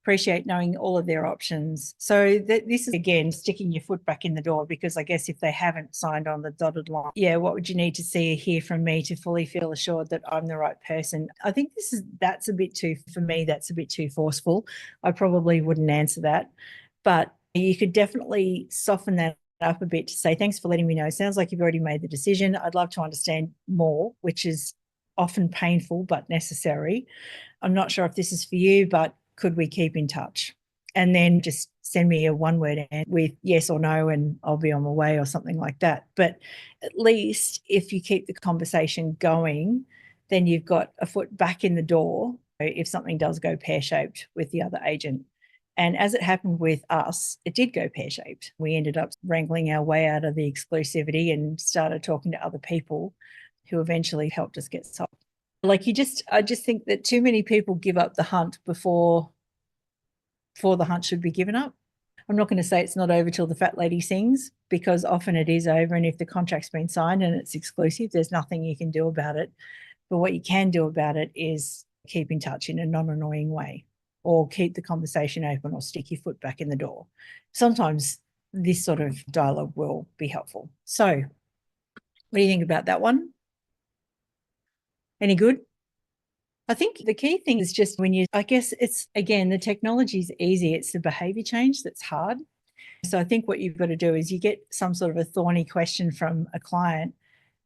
appreciate knowing all of their options. So this is, again, sticking your foot back in the door, because I guess if they haven't signed on the dotted line, yeah, what would you need to see or hear from me to fully feel assured that I'm the right person? I think that's a bit too, for me, that's a bit too forceful. I probably wouldn't answer that, but you could definitely soften that up a bit to say, thanks for letting me know. Sounds like you've already made the decision. I'd love to understand more, which is often painful but necessary. I'm not sure if this is for you, but could we keep in touch? And then just send me a one-word answer with yes or no, and I'll be on my way, or something like that. But at least if you keep the conversation going, then you've got a foot back in the door if something does go pear-shaped with the other agent. And as it happened with us, it did go pear-shaped. We ended up wrangling our way out of the exclusivity and started talking to other people who eventually helped us get sold. Like I just think that too many people give up the hunt before the hunt should be given up. I'm not going to say it's not over till the fat lady sings, because often it is over. And if the contract's been signed and it's exclusive, there's nothing you can do about it. But what you can do about it is keep in touch in a non-annoying way, or keep the conversation open, or stick your foot back in the door. Sometimes this sort of dialogue will be helpful. So what do you think about that one? Any good? I think the key thing is just I guess it's, again, the technology is easy. It's the behavior change that's hard. So I think what you've got to do is you get some sort of a thorny question from a client.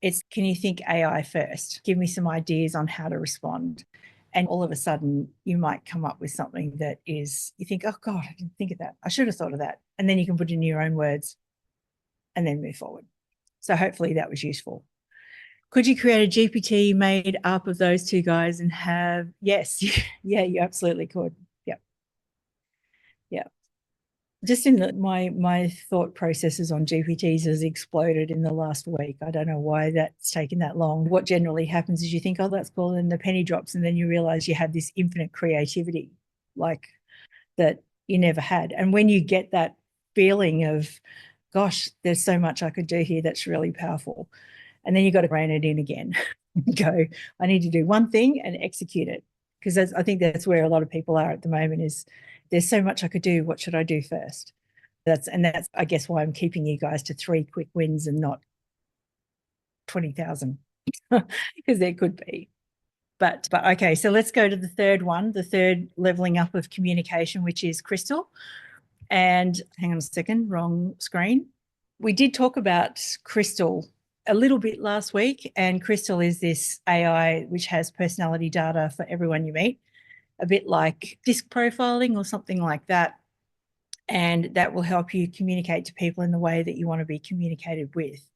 It's, can you think AI first? Give me some ideas on how to respond. And all of a sudden you might come up with something that is, you think, oh God, I didn't think of that. I should have thought of that. And then you can put in your own words and then move forward. So hopefully that was useful. Could you create a GPT made up of those two guys and have, yes, yeah, you absolutely could. Yep. Yeah. Just in my thought processes on GPTs has exploded in the last week. I don't know why that's taken that long. What generally happens is you think, oh, that's cool, and the penny drops, and then you realize you have this infinite creativity like that you never had. And when you get that feeling of, gosh, there's so much I could do here, that's really powerful. And then you got to rein it in again. Go, I need to do one thing and execute it. Because I think that's where a lot of people are at the moment, is there's so much I could do. What should I do first? That's I guess why I'm keeping you guys to 3 quick wins and not 20,000, because there could be. But okay, so let's go to the third one, the third leveling up of communication, which is Crystal. And hang on a second, wrong screen. We did talk about Crystal a little bit last week, and Crystal is this AI which has personality data for everyone you meet, a bit like disc profiling or something like that. And that will help you communicate to people in the way that you want to be communicated with.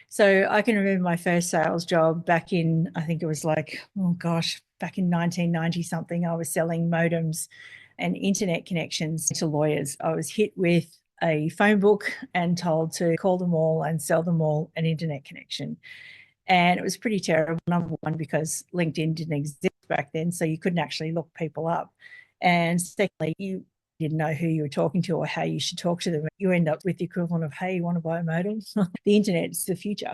So I can remember my first sales job back in, I think it was like, oh gosh, back in 1990 something, I was selling modems and internet connections to lawyers. I was hit with a phone book and told to call them all and sell them all an internet connection. And it was pretty terrible, number one, because LinkedIn didn't exist back then, so you couldn't actually look people up. And secondly, you didn't know who you were talking to or how you should talk to them. You end up with the equivalent of, hey, you want to buy a modem? The internet is the future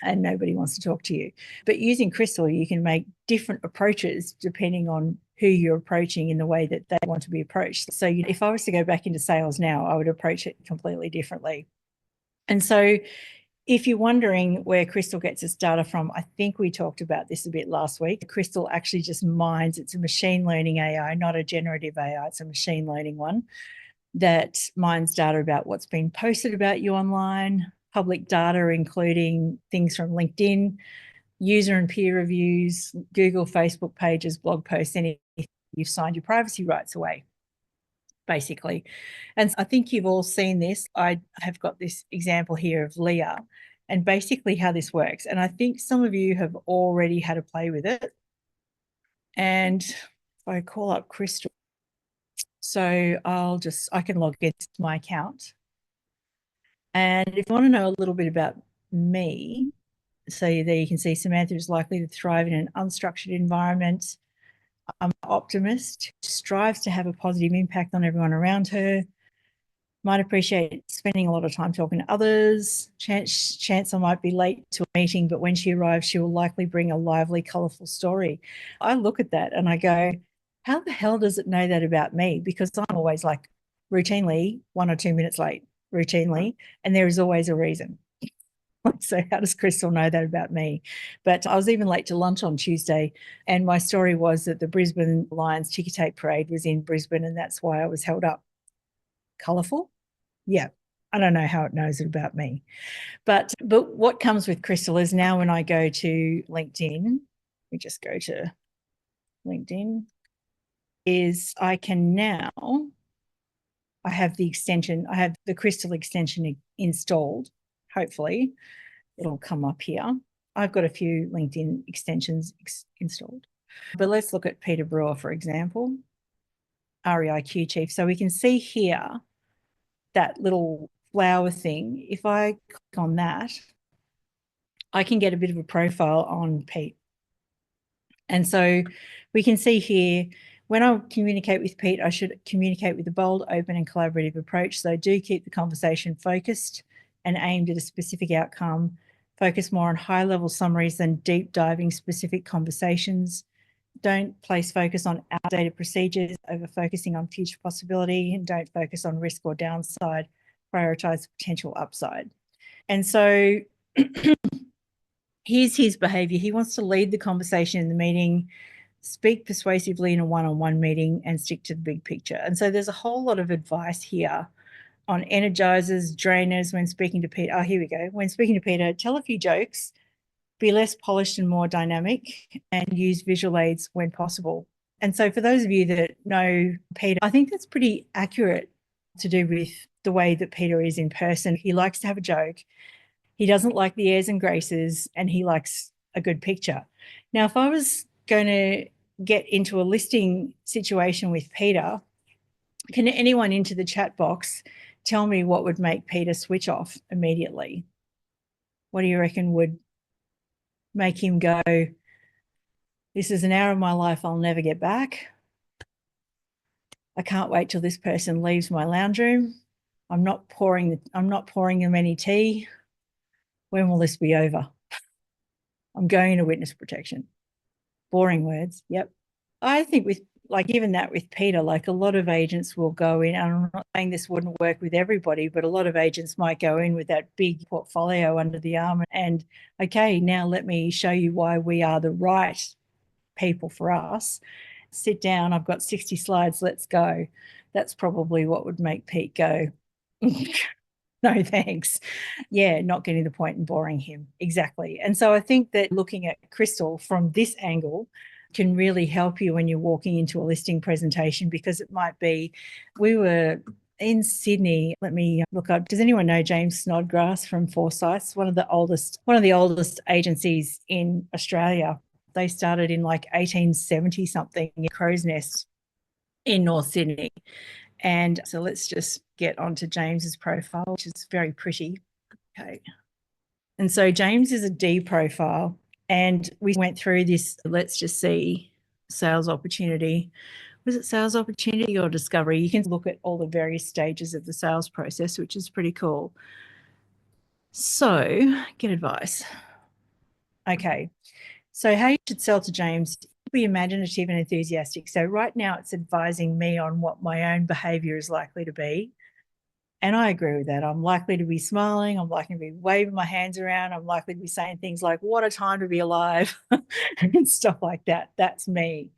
and nobody wants to talk to you. But using Crystal, you can make different approaches depending on who you're approaching in the way that they want to be approached. So if I was to go back into sales now, I would approach it completely differently. And so if you're wondering where Crystal gets its data from, I think we talked about this a bit last week. Crystal actually just mines. It's a machine learning AI, not a generative AI. It's a machine learning one. that mines data about what's been posted about you online, public data, including things from LinkedIn, user and peer reviews, Google, Facebook pages, blog posts, anything. You've signed your privacy rights away, basically. And I think you've all seen this. I have got this example here of Leah and basically how this works. And I think some of you have already had a play with it. And if I call up Crystal, so I can log into my account. And if you want to know a little bit about me, so there you can see Samantha is likely to thrive in an unstructured environment. I'm an optimist, strives to have a positive impact on everyone around her, might appreciate spending a lot of time talking to others, chance I might be late to a meeting, but when she arrives, she will likely bring a lively, colourful story. I look at that and I go, how the hell does it know that about me? Because I'm always like routinely 1 or 2 minutes late, routinely, and there is always a reason. So how does Crystal know that about me? But I was even late to lunch on Tuesday, and my story was that the Brisbane Lions ticker tape parade was in Brisbane, and that's why I was held up. Colourful? Yeah. I don't know how it knows it about me. But what comes with Crystal is now when I go to LinkedIn, we just go to LinkedIn, is I can now, I have the extension, I have the Crystal extension installed. Hopefully it'll come up here. I've got a few LinkedIn extensions installed. But let's look at Peter Brewer, for example, REIQ chief. So we can see here that little flower thing. If I click on that, I can get a bit of a profile on Pete. And so we can see here, when I communicate with Pete, I should communicate with a bold, open and collaborative approach. So do keep the conversation focused and aimed at a specific outcome. Focus more on high-level summaries than deep diving specific conversations. Don't place focus on outdated procedures over focusing on future possibility, and don't focus on risk or downside. Prioritize potential upside. And so here's his behavior. He wants to lead the conversation in the meeting, speak persuasively in a one-on-one meeting, and stick to the big picture. And so there's a whole lot of advice here on energizers, drainers when speaking to Peter. Oh, here we go. When speaking to Peter, tell a few jokes, be less polished and more dynamic, and use visual aids when possible. And so for those of you that know Peter, I think that's pretty accurate to do with the way that Peter is in person. He likes to have a joke. He doesn't like the airs and graces, and he likes a good picture. Now, if I was going to get into a listing situation with Peter, can anyone into the chat box tell me what would make Peter switch off immediately? What do you reckon would make him go, this is an hour of my life I'll never get back. I can't wait till this person leaves my lounge room. I'm not pouring them any tea. When will this be over? I'm going into witness protection. Boring words. Yep. I think with even that with Peter, like a lot of agents will go in, and I'm not saying this wouldn't work with everybody, but a lot of agents might go in with that big portfolio under the arm and, okay, now let me show you why we are the right people for us. Sit down, I've got 60 slides, let's go. That's probably what would make Pete go, no thanks. Yeah, not getting the point and boring him. Exactly. And so I think that looking at Crystal from this angle can really help you when you're walking into a listing presentation, because it might be, we were in Sydney. Let me look up. Does anyone know James Snodgrass from Forsyths? One of the oldest agencies in Australia. They started in like 1870 something in Crow's Nest in North Sydney. And so let's just get onto James's profile, which is very pretty. Okay. And so James is a D profile. And we went through this, let's just see, sales opportunity. Was it sales opportunity or discovery? You can look at all the various stages of the sales process, which is pretty cool. So get advice. Okay. So how you should sell to James, be imaginative and enthusiastic. So right now it's advising me on what my own behavior is likely to be. And I agree with that. I'm likely to be smiling. I'm likely to be waving my hands around. I'm likely to be saying things like, what a time to be alive and stuff like that. That's me.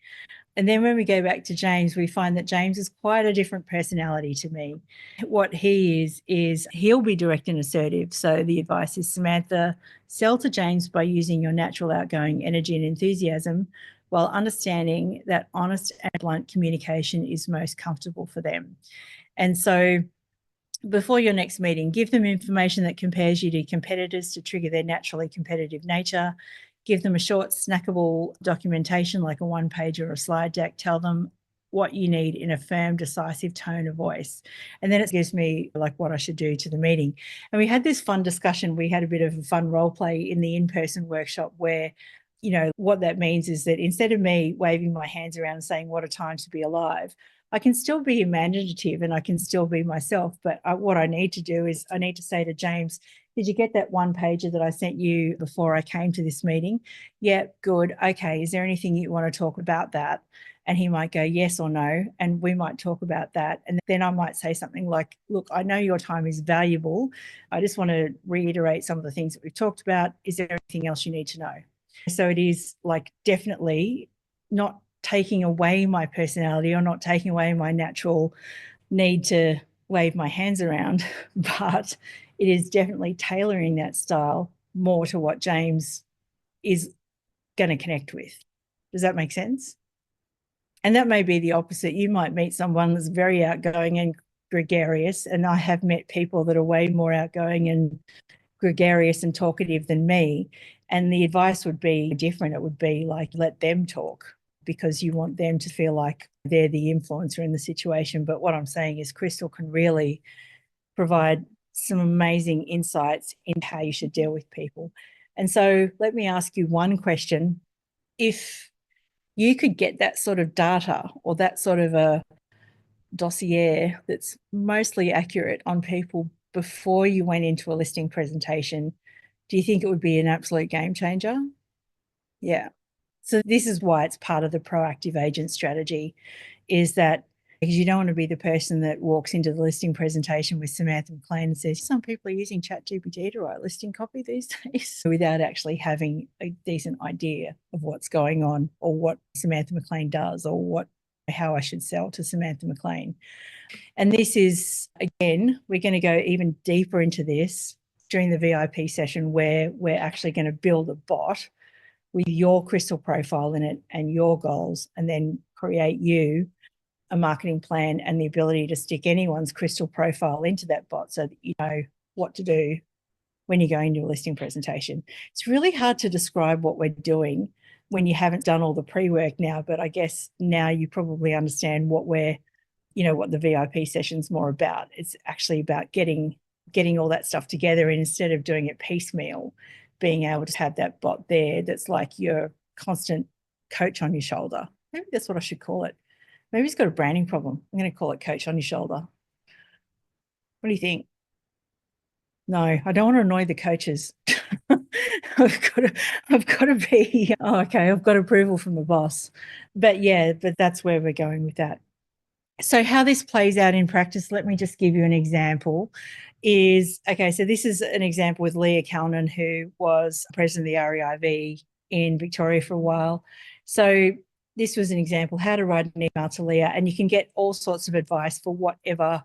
And then when we go back to James, we find that James is quite a different personality to me. What he is he'll be direct and assertive. So the advice is, Samantha, sell to James by using your natural outgoing energy and enthusiasm, while understanding that honest and blunt communication is most comfortable for them. And so before your next meeting, give them information that compares you to competitors to trigger their naturally competitive nature. Give them a short, snackable documentation like a one-page or a slide deck. Tell them what you need in a firm, decisive tone of voice. And then it gives me like what I should do to the meeting. And we had this fun discussion. We had a bit of a fun role play in the in-person workshop where, you know, what that means is that instead of me waving my hands around and saying, what a time to be alive, I can still be imaginative and I can still be myself. But what I need to do is I need to say to James, did you get that one pager that I sent you before I came to this meeting? Yeah, good. Okay. Is there anything you want to talk about that? And he might go yes or no. And we might talk about that. And then I might say something like, look, I know your time is valuable. I just want to reiterate some of the things that we've talked about. Is there anything else you need to know? So it is like definitely not taking away my personality or not taking away my natural need to wave my hands around, but it is definitely tailoring that style more to what James is going to connect with. Does that make sense? And that may be the opposite. You might meet someone that's very outgoing and gregarious, and I have met people that are way more outgoing and gregarious and talkative than me. And the advice would be different. It would be like, let them talk, because you want them to feel like they're the influencer in the situation. But what I'm saying is Crystal can really provide some amazing insights in how you should deal with people. And so let me ask you one question. If you could get that sort of data or that sort of a dossier that's mostly accurate on people before you went into a listing presentation, do you think it would be an absolute game changer? Yeah. So this is why it's part of the proactive agent strategy, is that because you don't want to be the person that walks into the listing presentation with Samantha McLean and says, some people are using ChatGPT to write listing copy these days, without actually having a decent idea of what's going on or what Samantha McLean does or how I should sell to Samantha McLean. And this is, again, we're going to go even deeper into this during the VIP session, where we're actually going to build a bot with your Crystal profile in it and your goals, and then create you a marketing plan and the ability to stick anyone's Crystal profile into that bot so that you know what to do when you're going to a listing presentation. It's really hard to describe what we're doing when you haven't done all the pre-work now, but I guess now you probably understand what the VIP session's more about. It's actually about getting all that stuff together, and instead of doing it piecemeal, being able to have that bot there that's like your constant coach on your shoulder. Maybe that's what I should call it. Maybe it's got a branding problem. I'm going to call it coach on your shoulder. What do you think? No, I don't want to annoy the coaches. I've got to be, okay, I've got approval from the boss. But that's where we're going with that. So how this plays out in practice, let me just give you an example. So this is an example with Leah Calnan, who was president of the REIV in Victoria for a while. So this was an example, how to write an email to Leah, and you can get all sorts of advice for whatever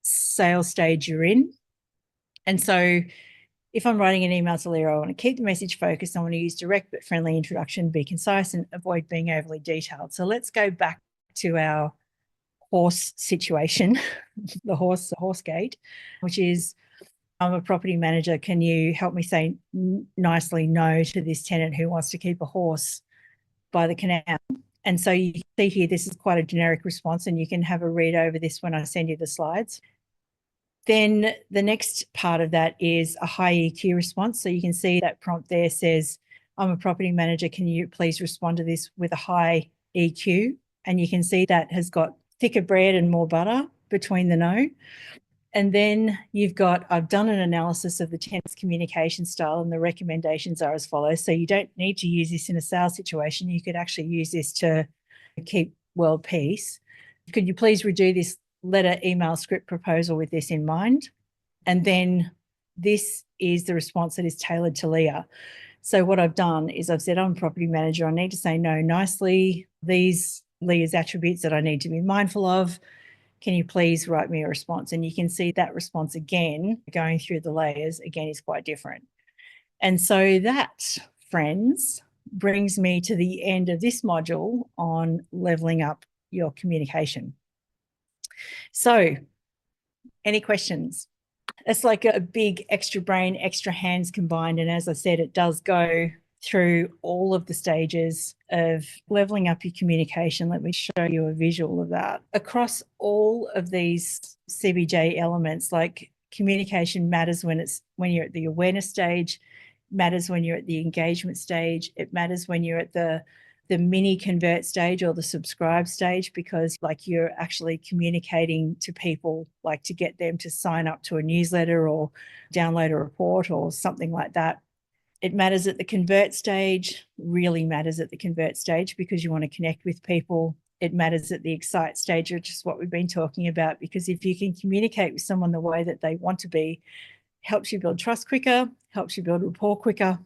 sales stage you're in. And so if I'm writing an email to Leah, I want to keep the message focused. I want to use direct but friendly introduction, be concise, and avoid being overly detailed. So let's go back to our horse situation, the horse gate, which is, I'm a property manager. Can you help me say nicely no to this tenant who wants to keep a horse by the canal? And so you see here, this is quite a generic response, and you can have a read over this when I send you the slides. Then the next part of that is a high EQ response. So you can see that prompt there says, I'm a property manager. Can you please respond to this with a high EQ? And you can see that has got thicker bread and more butter between the no. And then you've got, I've done an analysis of the tenant's communication style, and the recommendations are as follows. So you don't need to use this in a sales situation. You could actually use this to keep world peace. Could you please redo this letter, email, script proposal with this in mind? And then this is the response that is tailored to Leah. So what I've done is I've said, I'm a property manager. I need to say no nicely. These Leah's attributes that I need to be mindful of. Can you please write me a response? And you can see that response again, going through the layers again, is quite different. And so that, friends, brings me to the end of this module on leveling up your communication. So, any questions? It's like a big extra brain, extra hands combined. And as I said, it does go through all of the stages of leveling up your communication. Let me show you a visual of that. Across all of these CBJ elements, like communication matters when you're at the awareness stage, matters when you're at the engagement stage, it matters when you're at the mini convert stage or the subscribe stage, because like you're actually communicating to people, like to get them to sign up to a newsletter or download a report or something like that. It matters at the convert stage, really matters at the convert stage, because you want to connect with people. It matters at the excite stage, which is what we've been talking about, because if you can communicate with someone the way that they want to be, helps you build trust quicker, helps you build rapport quicker,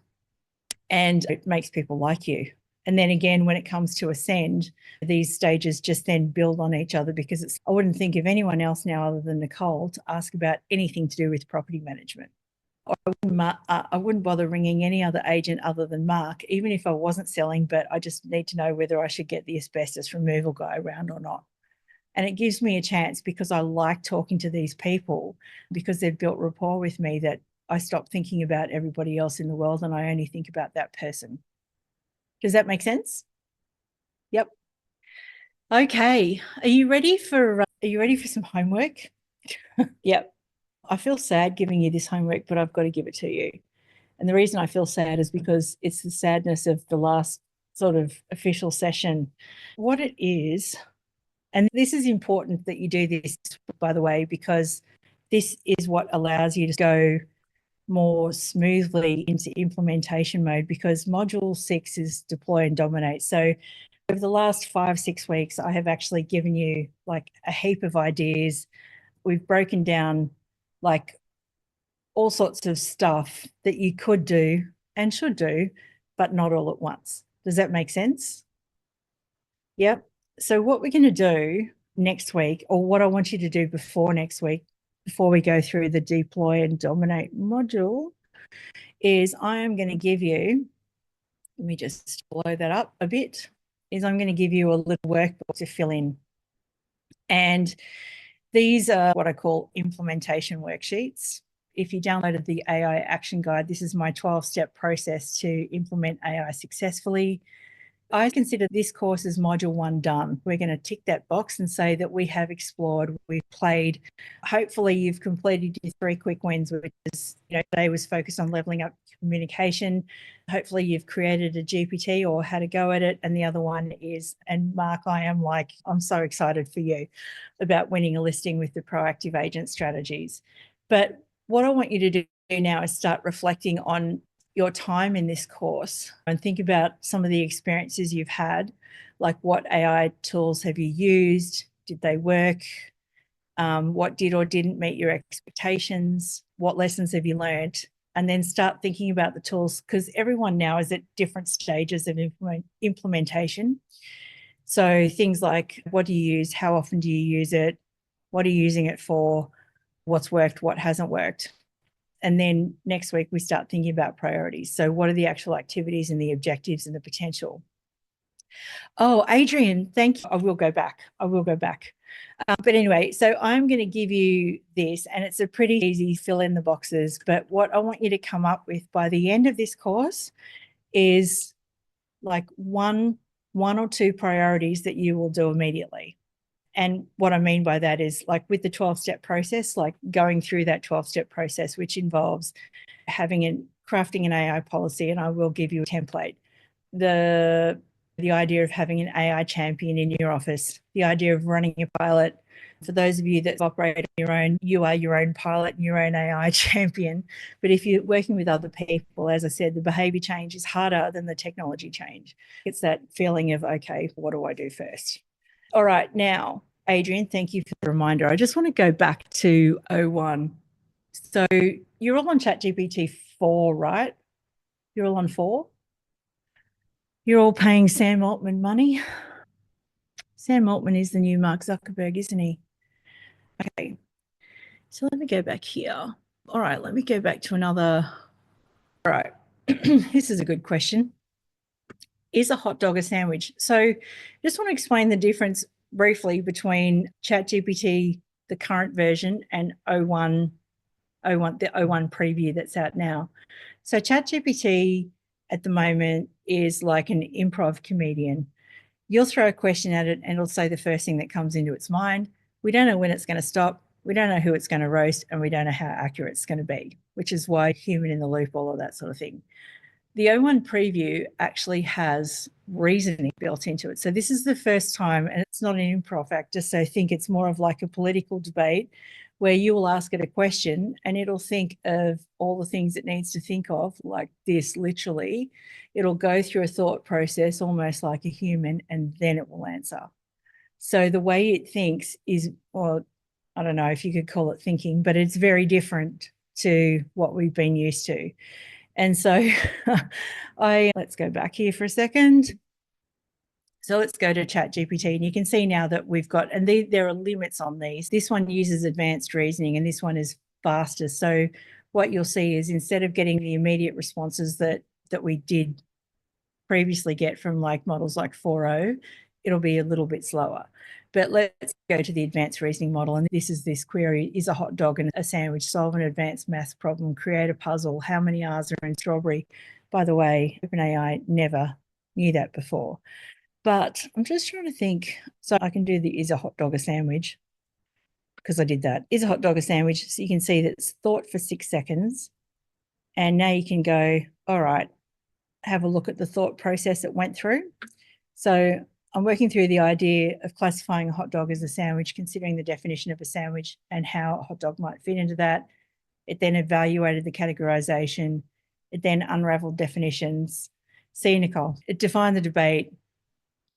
and it makes people like you. And then again, when it comes to ascend, these stages just then build on each other, because I wouldn't think of anyone else now other than Nicole to ask about anything to do with property management. I wouldn't bother ringing any other agent other than Mark, even if I wasn't selling, but I just need to know whether I should get the asbestos removal guy around or not. And it gives me a chance, because I like talking to these people, because they've built rapport with me, that I stop thinking about everybody else in the world and I only think about that person. Does that make sense? Yep. Okay. Are you ready for some homework? Yep. I feel sad giving you this homework, but I've got to give it to you. And the reason I feel sad is because it's the sadness of the last sort of official session. What it is, and this is important that you do this, by the way, because this is what allows you to go more smoothly into implementation mode, because module 6 is deploy and dominate. So over the last 5-6 weeks, I have actually given you like a heap of ideas. We've broken down like all sorts of stuff that you could do and should do, but not all at once. Does that make sense? Yep. So what we're going to do next week, or what I want you to do before next week, before we go through the deploy and dominate module, is I am going to give you, let me just blow that up a bit, is I'm going to give you a little workbook to fill in. And these are what I call implementation worksheets. If you downloaded the AI Action Guide, this is my 12-step process to implement AI successfully. I consider this course as module 1 done. We're going to tick that box and say that we have explored, we've played. Hopefully you've completed your 3 quick wins, which is, today was focused on leveling up communication. Hopefully you've created a GPT or had a go at it. And the other one is, and Mark, I'm so excited for you about winning a listing with the proactive agent strategies. But what I want you to do now is start reflecting on your time in this course and think about some of the experiences you've had, like what AI tools have you used? Did they work? What did or didn't meet your expectations? What lessons have you learned? And then start thinking about the tools, because everyone now is at different stages of implementation. So things like, what do you use? How often do you use it? What are you using it for? What's worked? What hasn't worked? And then next week, we start thinking about priorities. So what are the actual activities and the objectives and the potential? Oh, Adrian, thank you. I will go back. But anyway, so I'm going to give you this, and it's a pretty easy fill in the boxes. But what I want you to come up with by the end of this course is like one or 2 priorities that you will do immediately. And what I mean by that is, like with the 12-step process, like going through that 12-step process, which involves crafting an AI policy, and I will give you a template. The idea of having an AI champion in your office, the idea of running a pilot. For those of you that operate on your own, you are your own pilot and your own AI champion. But if you're working with other people, as I said, the behavior change is harder than the technology change. It's that feeling of, okay, what do I do first? All right, now, Adrian, thank you for the reminder. I just want to go back to 01. So you're all on ChatGPT 4, right? You're all on 4. You're all paying Sam Altman money. Sam Altman is the new Mark Zuckerberg, isn't he? Okay. So let me go back here. All right, let me go back to another. All right. This is a good question. Is a hot dog a sandwich? So just want to explain the difference briefly between ChatGPT, the current version, and the 01 preview that's out now. So ChatGPT at the moment is like an improv comedian. You'll throw a question at it and it'll say the first thing that comes into its mind. We don't know when it's going to stop. We don't know who it's going to roast, and we don't know how accurate it's going to be, which is why human in the loop, all of that sort of thing. The 01 preview actually has reasoning built into it. So this is the first time, and it's not an improv actor, so I think it's more of like a political debate where you will ask it a question and it'll think of all the things it needs to think of, like this, literally. It'll go through a thought process almost like a human, and then it will answer. So the way it thinks is, well, I don't know if you could call it thinking, but it's very different to what we've been used to. And so let's go back here for a second. So let's go to ChatGPT, and you can see now that we've got, and there are limits on these. This one uses advanced reasoning and this one is faster. So what you'll see is instead of getting the immediate responses that we did previously get from like models like 4.0, it'll be a little bit slower. But let's go to the advanced reasoning model. And this is this query: is a hot dog and a sandwich? Solve an advanced math problem, create a puzzle. How many R's are in strawberry? By the way, OpenAI never knew that before. But I'm just trying to think. So I can do the is a hot dog a sandwich, because I did that. Is a hot dog a sandwich? So you can see that it's thought for 6 seconds. And now you can go, all right, have a look at the thought process it went through. So I'm working through the idea of classifying a hot dog as a sandwich, considering the definition of a sandwich and how a hot dog might fit into that. It then evaluated the categorization. It then unraveled definitions. See, Nicole, it defined the debate,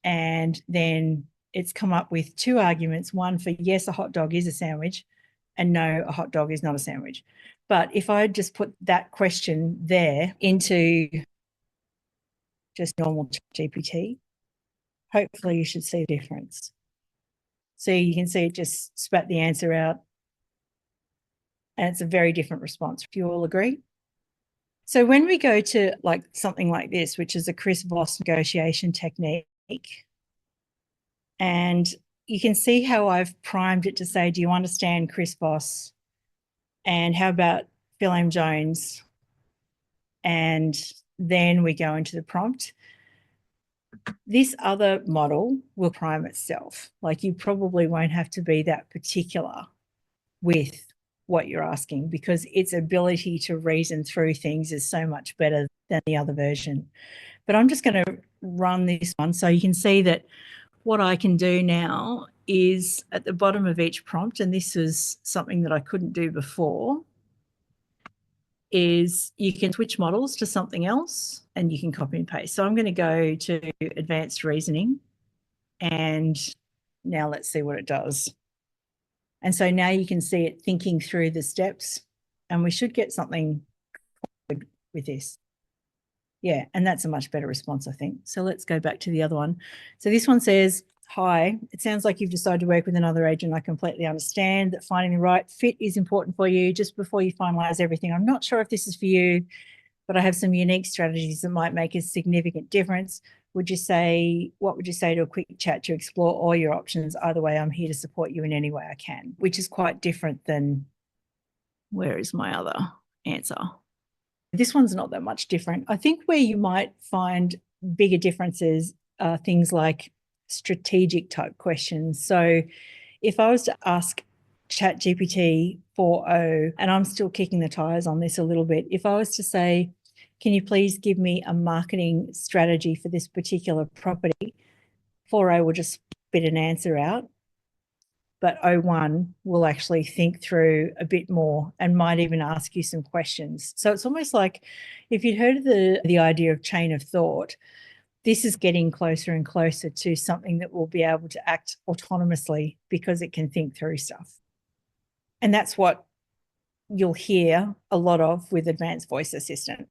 and then it's come up with 2 arguments: one for yes, a hot dog is a sandwich, and no, a hot dog is not a sandwich. But if I just put that question there into just normal GPT, hopefully you should see a difference. So you can see it just spat the answer out, and it's a very different response. Do you all agree? So when we go to like something like this, which is a Chris Voss negotiation technique, and you can see how I've primed it to say, do you understand Chris Voss? And how about Phil M. Jones? And then we go into the prompt. This other model will prime itself. Like, you probably won't have to be that particular with what you're asking, because its ability to reason through things is so much better than the other version. But I'm just going to run this one so you can see that what I can do now is at the bottom of each prompt, and this is something that I couldn't do before, is you can switch models to something else and you can copy and paste. So I'm going to go to advanced reasoning, and now let's see what it does. And so now you can see it thinking through the steps, and we should get something good with this. Yeah, and that's a much better response, I think. So let's go back to the other one. So this one says, hi, it sounds like you've decided to work with another agent. I completely understand that finding the right fit is important for you. Just before you finalize everything, I'm not sure if this is for you, but I have some unique strategies that might make a significant difference. What would you say to a quick chat to explore all your options? Either way, I'm here to support you in any way I can, which is quite different than, where is my other answer? This one's not that much different. I think where you might find bigger differences are things like strategic type questions. So if I was to ask ChatGPT 4.0, and I'm still kicking the tires on this a little bit, if I was to say, can you please give me a marketing strategy for this particular property, 4.0 will just spit an answer out. But 01 will actually think through a bit more and might even ask you some questions. So it's almost like if you'd heard of the idea of chain of thought, this is getting closer and closer to something that will be able to act autonomously because it can think through stuff. And that's what you'll hear a lot of with Advanced Voice Assistant.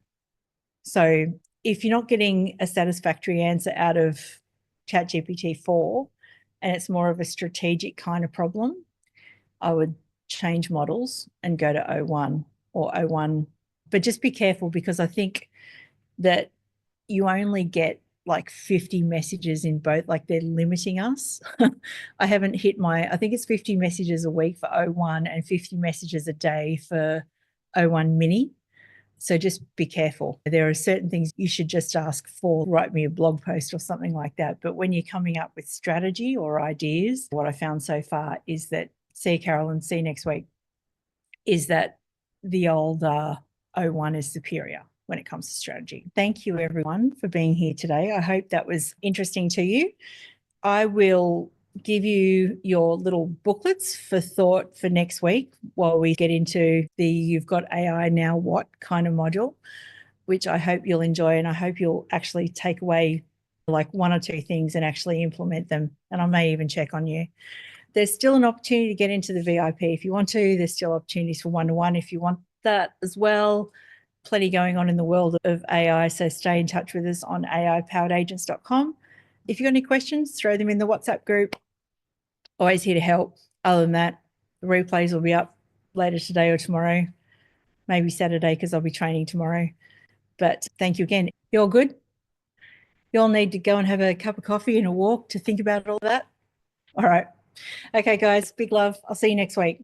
So if you're not getting a satisfactory answer out of ChatGPT 4 and it's more of a strategic kind of problem, I would change models and go to O1 or O1. But just be careful, because I think that you only get like 50 messages in both, like they're limiting us. I haven't hit I think it's 50 messages a week for O1 and 50 messages a day for O1 mini. So just be careful. There are certain things you should just ask for, write me a blog post or something like that. But when you're coming up with strategy or ideas, what I found so far is that, see you, Carolyn, see you next week, is that the old O1 is superior when it comes to strategy. Thank you, everyone, for being here today. I hope that was interesting to you. I will give you your little booklets for thought for next week while we get into the You've Got AI Now What kind of module, which I hope you'll enjoy, and I hope you'll actually take away like one or two things and actually implement them. And I may even check on you. There's still an opportunity to get into the VIP if you want to. There's still opportunities for one-to-one if you want that as well. Plenty going on in the world of AI, so stay in touch with us on aipoweredagents.com. If you've got any questions, throw them in the WhatsApp group. Always here to help. Other than that, the replays will be up later today or tomorrow, maybe Saturday, because I'll be training tomorrow. But thank you again. You all good? You all need to go and have a cup of coffee and a walk to think about all that? All right. Okay, guys, big love. I'll see you next week.